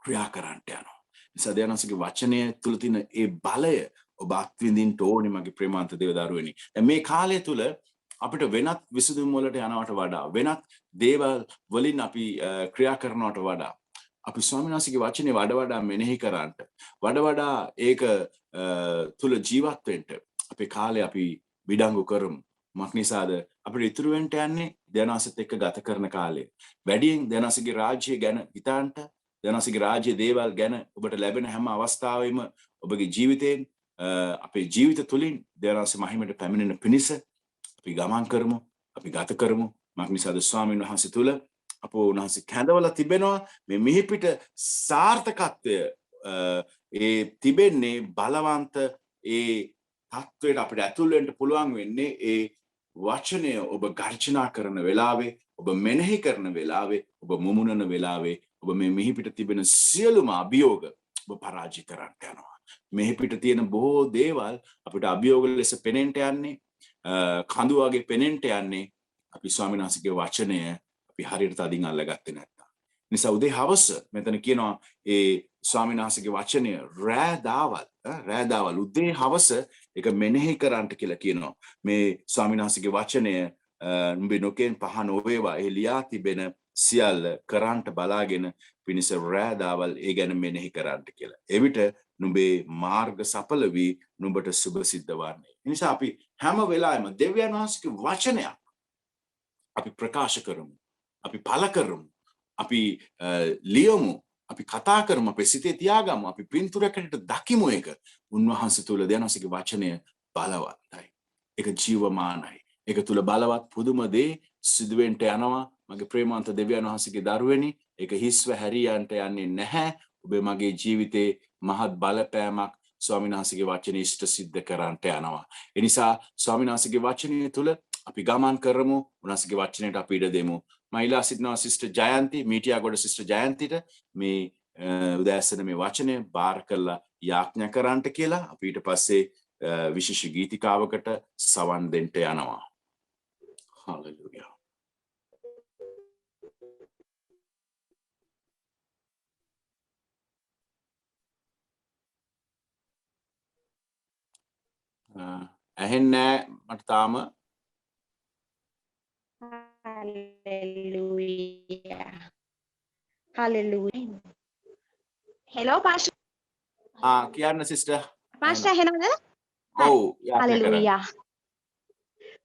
ක්‍රියා කරන්නට යනවා. නිසා දෙවියන්ගේ වචනය තුල තියෙන ඒ බලය ඔබ අත්විඳින්න ඕනේ මගේ ප්‍රේමාන්ත දේව දරුවනි. මේ කාලය තුල අපිට වෙනත් විසඳුම් වලට යනවට වඩා වෙනත් දේවල් වලින් අපි ක්‍රියා කරනවට වඩා අපි ස්වාමීන් වහන්සේගේ වචනේ වඩා මෙනෙහි කරන්නට වඩා ඒක තුල ජීවත් වෙන්න අපේ කාලේ අපි විඩංගු කරමු. මක්නිසාද අපිට ඉතුරු වෙන්න යන්නේ දෙවනාසෙත් එක්ක ගත කරන කාලය. වැඩියෙන් දෙවනාසගේ රාජ්‍ය ගැන හිතන්ට දෙවනාසගේ රාජ්‍ය දේවල් ගැන ඔබට ලැබෙන හැම අවස්ථාවෙම ඔබගේ ජීවිතයෙන් අපේ ජීවිත තුලින් දෙවනාසේ මහිමයට පැමිණෙන පිණිස අපි ගමන් කරමු, අපි ගත කරමු. මක්නිසාද ස්වාමීන් වහන්සේ තුල අපෝ උන්වහන්සේ කැඳවලා තිබෙනවා මේ මිහිපිට සාර්ථකත්වය ඒ තිබෙන්නේ බලවන්ත ඒ තත්වයට අපිට ඇතුල් වෙන්න පුළුවන් වෙන්නේ ඒ වචනය ඔබ ගර්ජනා කරන වෙලාවේ, ඔබ මෙනෙහි කරන වෙලාවේ, ඔබ මුමුණන වෙලාවේ, ඔබ මේ මිහිපිට තිබෙන සියලුම අභියෝග ඔබ පරාජය කරන්න යනවා. මිහිපිට තියෙන බොහෝ දේවල් අපිට අභියෝග ලෙස පෙනෙන්න යන්නේ, කඳු වගේ පෙනෙන්න යන්නේ අපි ස්වාමීන් වහන්සේගේ වචනය අපි හරියට තදින් අල්ලගත්තේ නැත්නම්. නිසා උදේ හවස මෙතන කියනවා ඒ ස්වාමීන් වහන්සේගේ වචනය රෑදාවල් උදේ හවස ඒක මෙනෙහි කරන්නට කියලා කියනවා. මේ ස්වාමීන් වහන්සේගේ වචනය නුඹේ නොකෙන් පහ නොවේවා ඒ ලියා තිබෙන සියල්ල කරන්නට බලාගෙන පිණිස රෑදාවල් ඒ ගැන මෙනෙහි කරන්නට කියලා. එවිට නුඹේ මාර්ග සඵල වී නුඹට සුභ සිද්ධ වන්නේ. ඒ නිසා අපි හැම වෙලාවෙම දෙවියන් වහන්සේගේ වචනයක් අපි ප්‍රකාශ කරමු, අපි පළ කරමු, අපි ලියමු, අපි කතා කරමු, අපේ සිතේ තියාගමු, අපි පින්තූරයකට දකිමු. ඒක උන්වහන්සේ තුල දෙනසගේ වචනය බලවත්යි, ඒක ජීවමානයි, ඒක තුල බලවත් පුදුම දේ සිදුවෙන්න යනවා. මගේ ප්‍රේමාන්ත දෙවියන් වහන්සේගේ දරුවනි, ඒක හිස්ව හැරියන්ට යන්නේ නැහැ. ඔබේ මගේ ජීවිතේ මහත් බලපෑමක් ස්වාමීන් වහන්සේගේ වචනේ ඉෂ්ට සිද්ධ කරන්නට යනවා. ඒ නිසා ස්වාමීන් වහන්සේගේ වචනය තුල අපි ගමන් කරමු, උන්වහන්සේගේ වචනයට අපි ඉඩ දෙමු. මම ඉල්ලා සිටිනවා සිස්ටර් ජයන්ති, මීටියාගොඩ සිස්ටර් ජයන්තිට මේ උදෑසන මේ වචනය බාර කරලා යාඥා කරන්නට කියලා. අපි ඊට පස්සේ විශේෂ ගීතිකාවකට සවන් දෙන්න යනවා. හalleluya. ඇහෙන්නේ මට තාම. Hallelujah. Hallelujah. Hello, Pastor. කියන්න සිස්ටර්. Pastor, එහෙනවද? ඔව් යාඥා කරන්න. Hallelujah.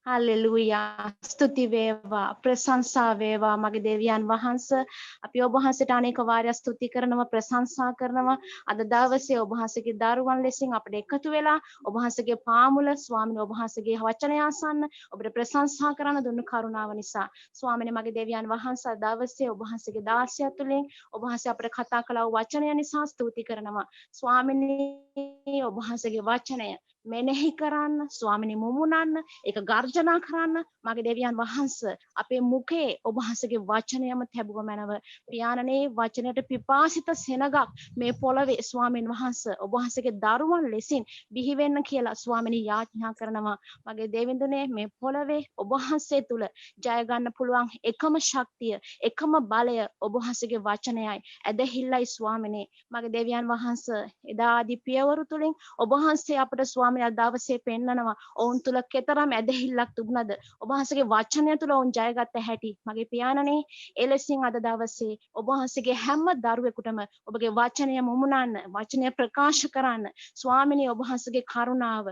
Hallelujah. ස්තුති වේවා, ප්‍රශංසා වේවා මගේ දෙවියන් වහන්සේ. අපි ඔබ වහන්සේට අනේක වාරයක් ස්තුති කරනවා, ප්‍රශංසා කරනවා. අද දවසේ ඔබ වහන්සේගේ දරුවන් ලෙසින් අපිට එකතු වෙලා ඔබ වහන්සේගේ පාමුල ස්වාමීන් ඔබ වහන්සේගේ වචනය අසන්න ඔබට ප්‍රශංසා කරන දුන්නු කරුණාව නිසා. ස්වාමීන් මගේ දෙවියන් වහන්සේ දවසේ ඔබ වහන්සේගේ දාසිය තුළින් ඔබ වහන්සේ අපිට කතා කළ වචනය නිසා ස්තුති කරනවා. ස්වාමීන් ඔබ වහන්සේගේ වචනය මෙනෙහි කරන්න, ස්වාමිනී මුමුණන්න, ඒක ගර්ජනා කරන්න මගේ දෙවියන් වහන්සේ අපේ මුඛේ ඔබ වහන්සේගේ වචනයම තැබුව මැනව. පියාණනේ වචනයට පිපාසිත සෙනගක් මේ පොළවේ ස්වාමින් වහන්සේ ඔබ වහන්සේගේ දරුවන් ලෙසින් බිහි වෙන්න කියලා ස්වාමිනී යාඥා කරනවා. මගේ දෙවිඳුනේ මේ පොළවේ ඔබ වහන්සේ තුල ජය ගන්න පුළුවන් එකම ශක්තිය, එකම බලය ඔබ වහන්සේගේ වචනයයි. ඇදහිල්ලයි ස්වාමිනේ. මගේ දෙවියන් වහන්සේ එදා ආදි පියවරු තුලින් ඔබ වහන්සේ අපට ස්වාමීන් දවසේ පෙන්නනවා ඔවුන් තුල කතරම් ඇදහිල්ලක් තිබුණද ඔබ වහන්සේගේ වචනය තුල ඔවුන් ජයගත්ත හැටි. මගේ පියාණනේ එලෙසින් අද දවසේ ඔබ වහන්සේගේ හැම දරුවෙකුටම ඔබගේ වචනය මුමුණන්න, වචනය ප්‍රකාශ කරන්න ස්වාමිනේ ඔබ වහන්සේගේ කරුණාව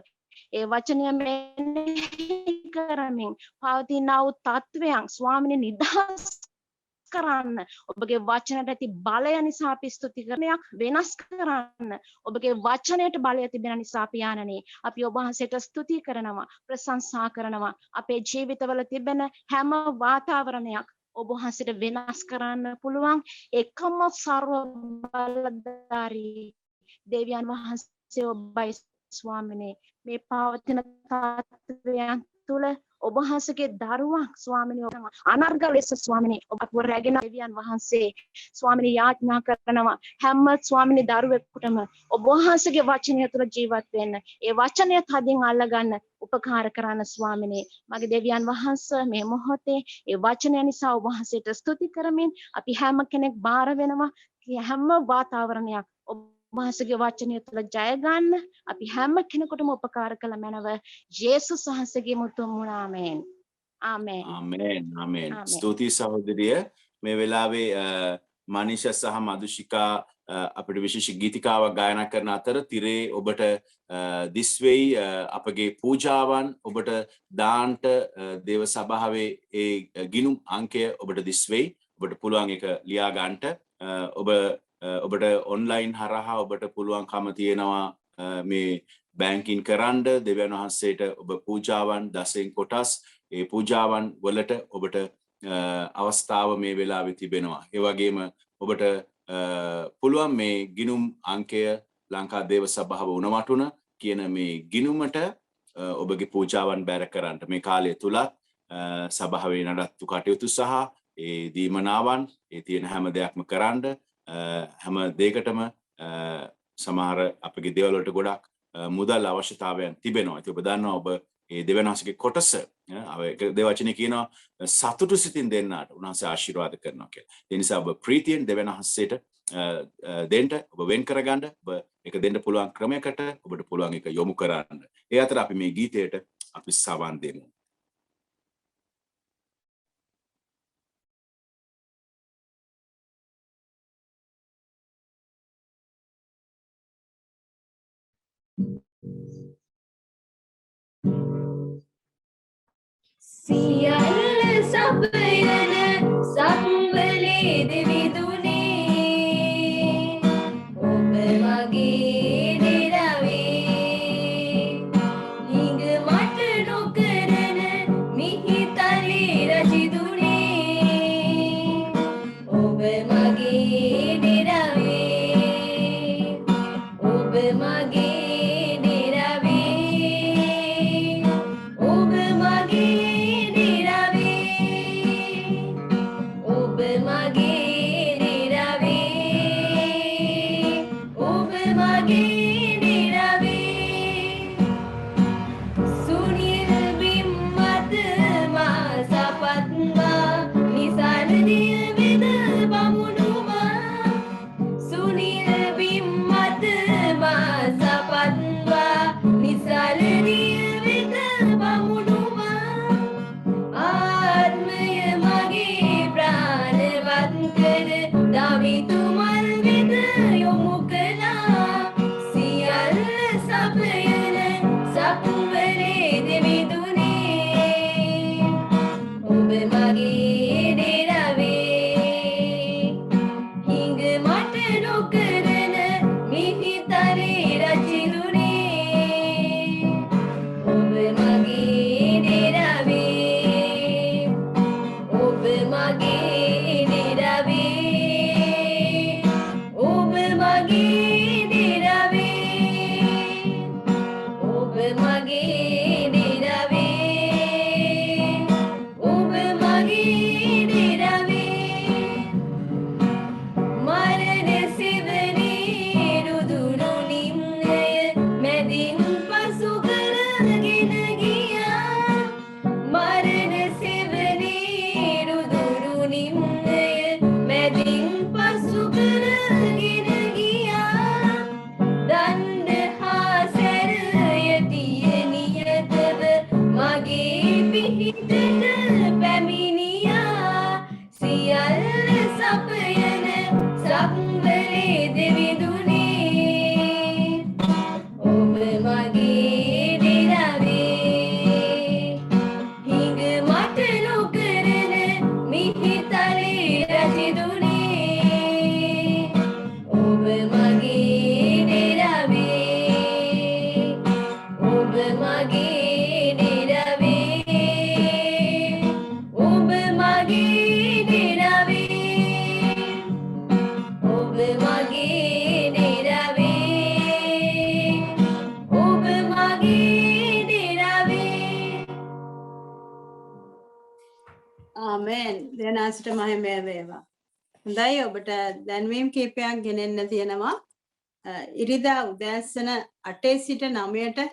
ඒ වචනය මෙනෙහි කරමින් පවතින වූ තත්වයන් ස්වාමිනේ නිදහස් කරන්න ඔබගේ වචනයට ඇති බලය නිසා අපි ස්තුති කරනයක් වෙනස් කරන්න ඔබගේ වචනයට බලය තිබෙන නිසා පියාණනේ අපි ඔබ වහන්සේට ස්තුති කරනවා, ප්‍රශංසා කරනවා. අපේ ජීවිතවල තිබෙන හැම වාතාවරණයක් ඔබ වහන්සේට වෙනස් කරන්න පුළුවන් එකම සර්ව බලධාරී දෙවියන් වහන්සේ ඔබයි ස්වාමිනේ. මේ පවතින තත්වයන් තුල ඔබ වහන්සේගේ දරුවන් ස්වාමිනේ අනර්ග ලෙස ස්වාමිනේ ඔබ රැගෙන දෙවියන් වහන්සේ ස්වාමිනේ යාඥා කරනවා හැම ස්වාමිනේ දරුවෙකුටම ඔබ වහන්සේගේ වචනය තුළ ජීවත් වෙන්න, ඒ වචනය තදින් අල්ලගන්න උපකාර කරන්න ස්වාමිනේ. මගේ දෙවියන් වහන්සේ මේ මොහොතේ ඒ වචනය නිසා ඔබ වහන්සේට ස්තුති කරමින් අපි හැම කෙනෙක් බාර වෙනවා හැම වාතාවරණයක් ඔබ වහන්සේගේ වචනය තුළ ජය ගන්න අපි හැම කෙනෙකුටම උපකාර කළ මැනව යේසුස් වහන්සේගේ මුතුන් මුණ ආමේන්. ආමේන්. ආමේන්. ආමේන්. ස්තුතියි සහෝදරිය. මේ වෙලාවේ මනිෂා සහ මදුෂිකා අපිට විශේෂ ගීතිකාවක් ගායනා කරන අතර තිරේ ඔබට දිස් වෙයි අපගේ පූජාවන් ඔබට දාන්ට දේව සභාවේ ඒ ගිණුම් අංකය ඔබට දිස් වෙයි. ඔබට පුළුවන් ඒක ලියා ගන්නට. ඔබට ඔන්ලයින් හරහා ඔබට පුළුවන්කම තියෙනවා මේ බැංකින් කරන්න දෙවියන් වහන්සේට ඔබ පූජාවන් දසෙන් කොටස් ඒ පූජාවන් වලට ඔබට අවස්ථාව මේ වෙලාවේ තිබෙනවා. ඒ වගේම ඔබට පුළුවන් මේ ගිණුම් අංකය ලංකා දේව සභාව උණවටුන කියන මේ ගිණුමට ඔබගේ පූජාවන් බැර කරන්න මේ කාලය තුලත් සභාවේ නඩත්තු කටයුතු සහ ඒ දීමනාවන් ඒ තියෙන හැම දෙයක්ම කරන්න හැම දෙයකටම සමහර අපගේ දේවල් වලට ගොඩක් මුදල් අවශ්‍යතාවයන් තිබෙනවා. ඒක ඔබ දන්නවා ඔබ ඒ දෙවියන් වහන්සේගේ කොටස ඒක දෙවචනේ කියනවා සතුටු සිතින් දෙන්නාට උන්වහන්සේ ආශිර්වාද කරනවා කියලා. ඒ නිසා ඔබ ප්‍රීතියෙන් දෙවියන් වහන්සේට දෙන්න ඔබ වෙන් කරගන්න ඔබ ඒක දෙන්න පුළුවන් ක්‍රමයකට ඔබට පුළුවන් ඒක යොමු කරන්න. ඒ අතර අපි මේ ගීතයට අපි සවන් දෙමු. සියල්ල සපයන සම්වලේ දෙවිදුනේ ඔබ මගේ නිරවේ හිඟ මට නොකරන මිහිතලේ රජිදුනේ ඔබ මගේ නිරවේ ඔබ මගේ දෙනාසිට මහිමය වේවා. හොඳයි ඔබට දැන්වීම් කීපයක් ගෙනෙන්න තියෙනවා. ඉරිදා උදෑසන 8 සිට 9ට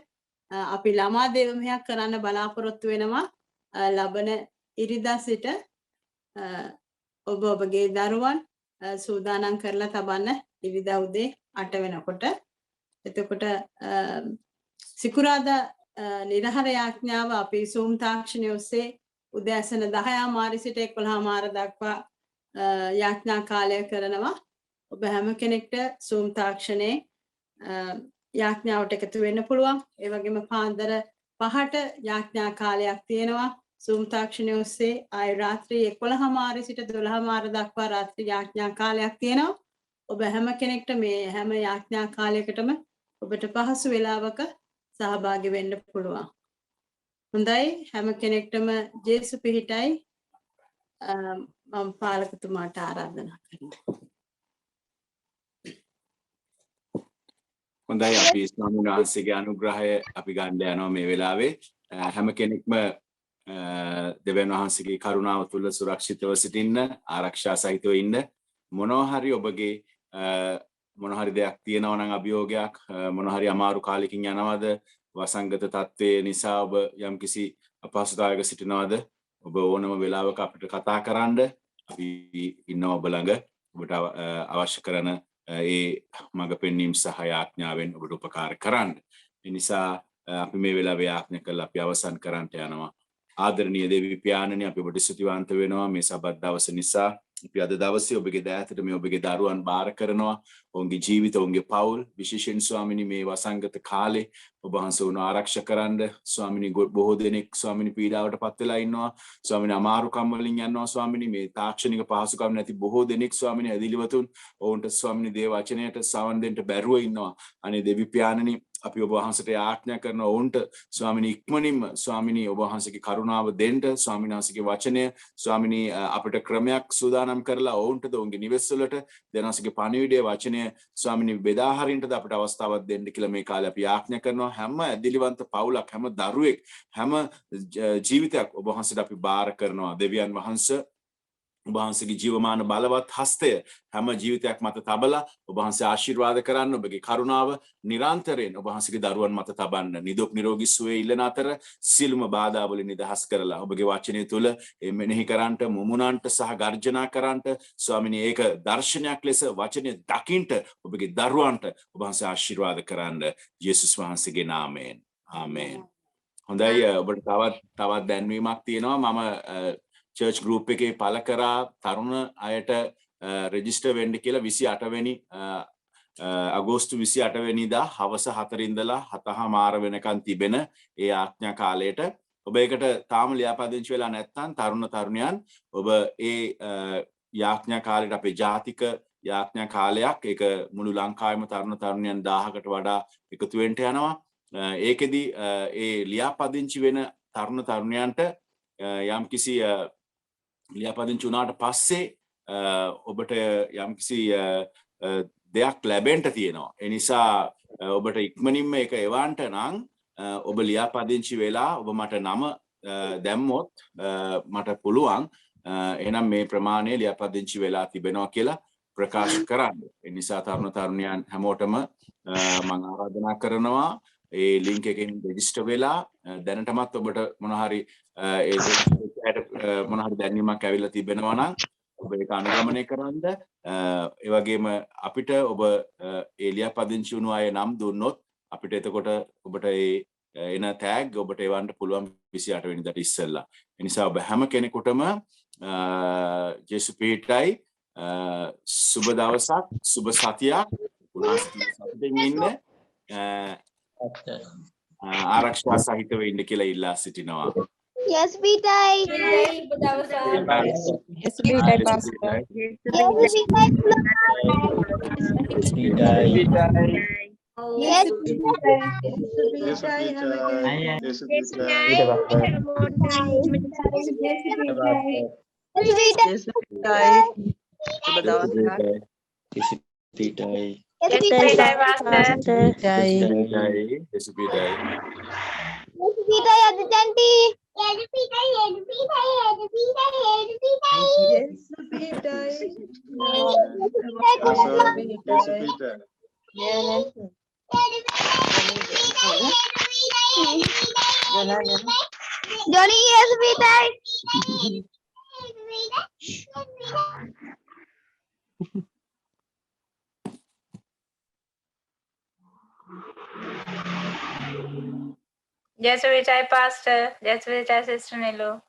අපි ළමා දේවමහයක් කරන්න බලාපොරොත්තු වෙනවා. ලබන ඉරිදා සිට ඔබ ඔබගේ දරුවන් සූදානම් කරලා තබන්න ඉරිදා උදේ 8 වෙනකොට. එතකොට සිකුරාදා නිරහර යාඥාව අපි Zoom තාක්ෂණය ඔස්සේ උදෑසන 10 මාරි සිට 11 මාර දක්වා යාඥා කාලය කරනවා. ඔබ හැම කෙනෙක්ට Zoom තාක්ෂණයේ යාඥාවට එකතු වෙන්න පුළුවන්. ඒ වගේම පාන්දර 5ට යාඥා කාලයක් තියෙනවා. Zoom තාක්ෂණය ඔස්සේ ආය රාත්‍රී 11:00 සිට 12:00 දක්වා රාත්‍රී යාඥා කාලයක් තියෙනවා. ඔබ හැම කෙනෙක්ට මේ හැම යාඥා කාලයකටම ඔබට පහසු වේලාවක සහභාගී වෙන්න පුළුවන්. හොඳයි හැම කෙනෙක්ටම ජේසු පිහිටයි මම පාලකතුමාට ආරාධනා කරනවා. හොඳයි අපි ස්වාමීන් වහන්සේගේ අනුග්‍රහය අපි ගන්න යනවා මේ වෙලාවේ. හැම කෙනෙක්ම දෙවියන් වහන්සේගේ කරුණාව තුල සුරක්ෂිතව සිටින්න, ආරක්ෂා සහිතව ඉන්න. මොනවා හරි ඔබගේ මොනවා හරි දෙයක් තියෙනවා නම් අභියෝගයක්, මොනවා හරි අමාරු කාලෙකින් යනවද, වසංගත තත්ත්වයේ නිසා ඔබ යම්කිසි අපහසුතාවයක සිටිනවද, ඔබ ඕනම වෙලාවක අපිට කතා කරන්න. අපි ඉන්නවා ඔබ ළඟ. ඔබට අවශ්‍ය කරන ඒ මඟ පෙන්වීම සහ යාඥාවෙන් ඔබට උපකාර කරන්න. ඒ නිසා අපි මේ වෙලාවේ යාඥා කරලා අපි අවසන් කරන්නට යනවා. ආදරණීය දෙවි පියාණනි, අපි ඔබට ස්තුතිවන්ත වෙනවා මේ සබත් දවස නිසා. අපි අද දවසේ ඔබගේ දෑතට මේ ඔබගේ දරුවන් බාර කරනවා. ඔවුන්ගේ ජීවිත, ඔවුන්ගේ පවුල්, විශේෂයෙන් ස්වාමිනී මේ වසංගත කාලේ ඔබ වහන්සේ උන් ආරක්ෂා කරන්න. ස්වාමිනී බොහෝ දෙනෙක් ස්වාමිනී පීඩාවට පත් වෙලා ඉන්නවා. ස්වාමිනී අමාරුකම් වලින් යනවා. ස්වාමිනී මේ තාක්ෂණික පහසුකම් නැති බොහෝ දෙනෙක් ස්වාමිනී ඇදිලිවතුන් ඔවුන්ට ස්වාමිනී දේව වචනයට සවන් දෙන්න බැරුව ඉන්නවා. අනේ දෙවි පියාණනි, අපි ඔබ වහන්සේට යාඥා කරන ඔවුන්ට ස්වාමිනී ඉක්මනින්ම ස්වාමිනී ඔබ වහන්සේගේ කරුණාව දෙන්න. ස්වාමිනී වහන්සේගේ වචනය ස්වාමිනී අපිට ක්‍රමයක් සූදානම් කරලා ඔවුන්ට ඔවුන්ගේ නිවෙස් වලට දෙනවාසේගේ පණිවිඩය වචනය ස්වාමිනී බෙදා හරින්නට අපිට අවස්ථාවක් දෙන්න කියලා මේ කාලේ අපි යාඥා කරනවා. හැම ඇදිලිවන්ත පවුලක්, හැම දරුවෙක්, හැම ජීවිතයක් ඔබ වහන්සේට අපි බාර කරනවා. දෙවියන් වහන්සේ ඔබ වහන්සේගේ ජීවමාන බලවත් හස්තය හැම ජීවිතයක් මත තබලා ඔබ වහන්සේ ආශිර්වාද කරන්න. ඔබගේ කරුණාව නිරන්තරයෙන් ඔබ වහන්සේගේ දරුවන් මත තබන්න. නිදුක් නිරෝගී සුවය ඉල්ලන අතර සියලුම බාධා වලින් නිදහස් කරලා ඔබගේ වචනය තුල මෙනෙහි කරන්නට, මුමුණන්ට සහ ගර්ජනා කරන්නට ස්වාමිනී ඒක දර්ශනයක් ලෙස වචනය දකින්ට ඔබගේ දරුවන්ට ඔබ වහන්සේ ආශිර්වාද කරන්න. යේසුස් වහන්සේගේ නාමයෙන්. ආමේන්. හොඳයි ඔබට තවත් දැන්වීමක් තියෙනවා. මම චර්ච් ගෲප් එකේ පළ කරා තරුණ අයට රෙජිස්ටර් වෙන්න කියලා 28 වෙනි අගෝස්තු 28 වෙනිදා හවස 4 ඉඳලා 7:00 වෙනකන් තිබෙන ඒ ආඥා කාලයට ඔබ ඒකට තාම ලියාපදිංචි වෙලා නැත්නම් තරුණ තරුණියන් ඔබ ඒ යාඥා කාලයට අපේ ජාතික යාඥා කාලයක් ඒක මුළු ලංකාවේම තරුණ තරුණියන් 1000කට වඩා එකතු වෙන්න යනවා. ඒකෙදි ඒ ලියාපදිංචි වෙන තරුණ තරුණියන්ට යම්කිසි ලියාපදිංචි වුණාට පස්සේ ඔබට යම්කිසි දෙයක් ලැබෙන්න තියෙනවා. ඒ නිසා ඔබට ඉක්මනින්ම ඒක එවන්න නම් ඔබ ලියාපදිංචි වෙලා ඔබ මට නම දැම්මොත් මට පුළුවන් එහෙනම් මේ ප්‍රමාණය ලියාපදිංචි වෙලා තිබෙනවා කියලා ප්‍රකාශ කරන්න. ඒ නිසා තරුණ තරුණියන් හැමෝටම මම ආරාධනා කරනවා ඒ ලින්ක් එකෙන් රෙජිස්ටර් වෙලා දැනටමත් ඔබට මොන හරි මොන හරි දැනීමක් ඇවිල්ලා තිබෙනවා නම් ඔබ ඒක අනුගමනය කරන්න. ඒ වගේම අපිට ඔබ ඒ ලියාපදිංචි වුණු අය නම් දුන්නොත් අපිට එතකොට ඔබට එන ටැග් ඔබට එවන්න පුළුවන් 28 වෙනිදාට ඉස්සෙල්ලා. ඒ නිසා ඔබ හැම කෙනෙකුටම ජේසු පිහිටයි සුබ දවසක්, සුබ සතියක්, උනාසතියෙන් ඉන්න ආරක්ෂා සහිතව ඉන්න කියලා ඉල්ලා සිටිනවා. Yes, Peter. සුබ දවසක්. Yes, Peter. Johnny, yes, Peter. Just which I pastor, just which I sister Nilu.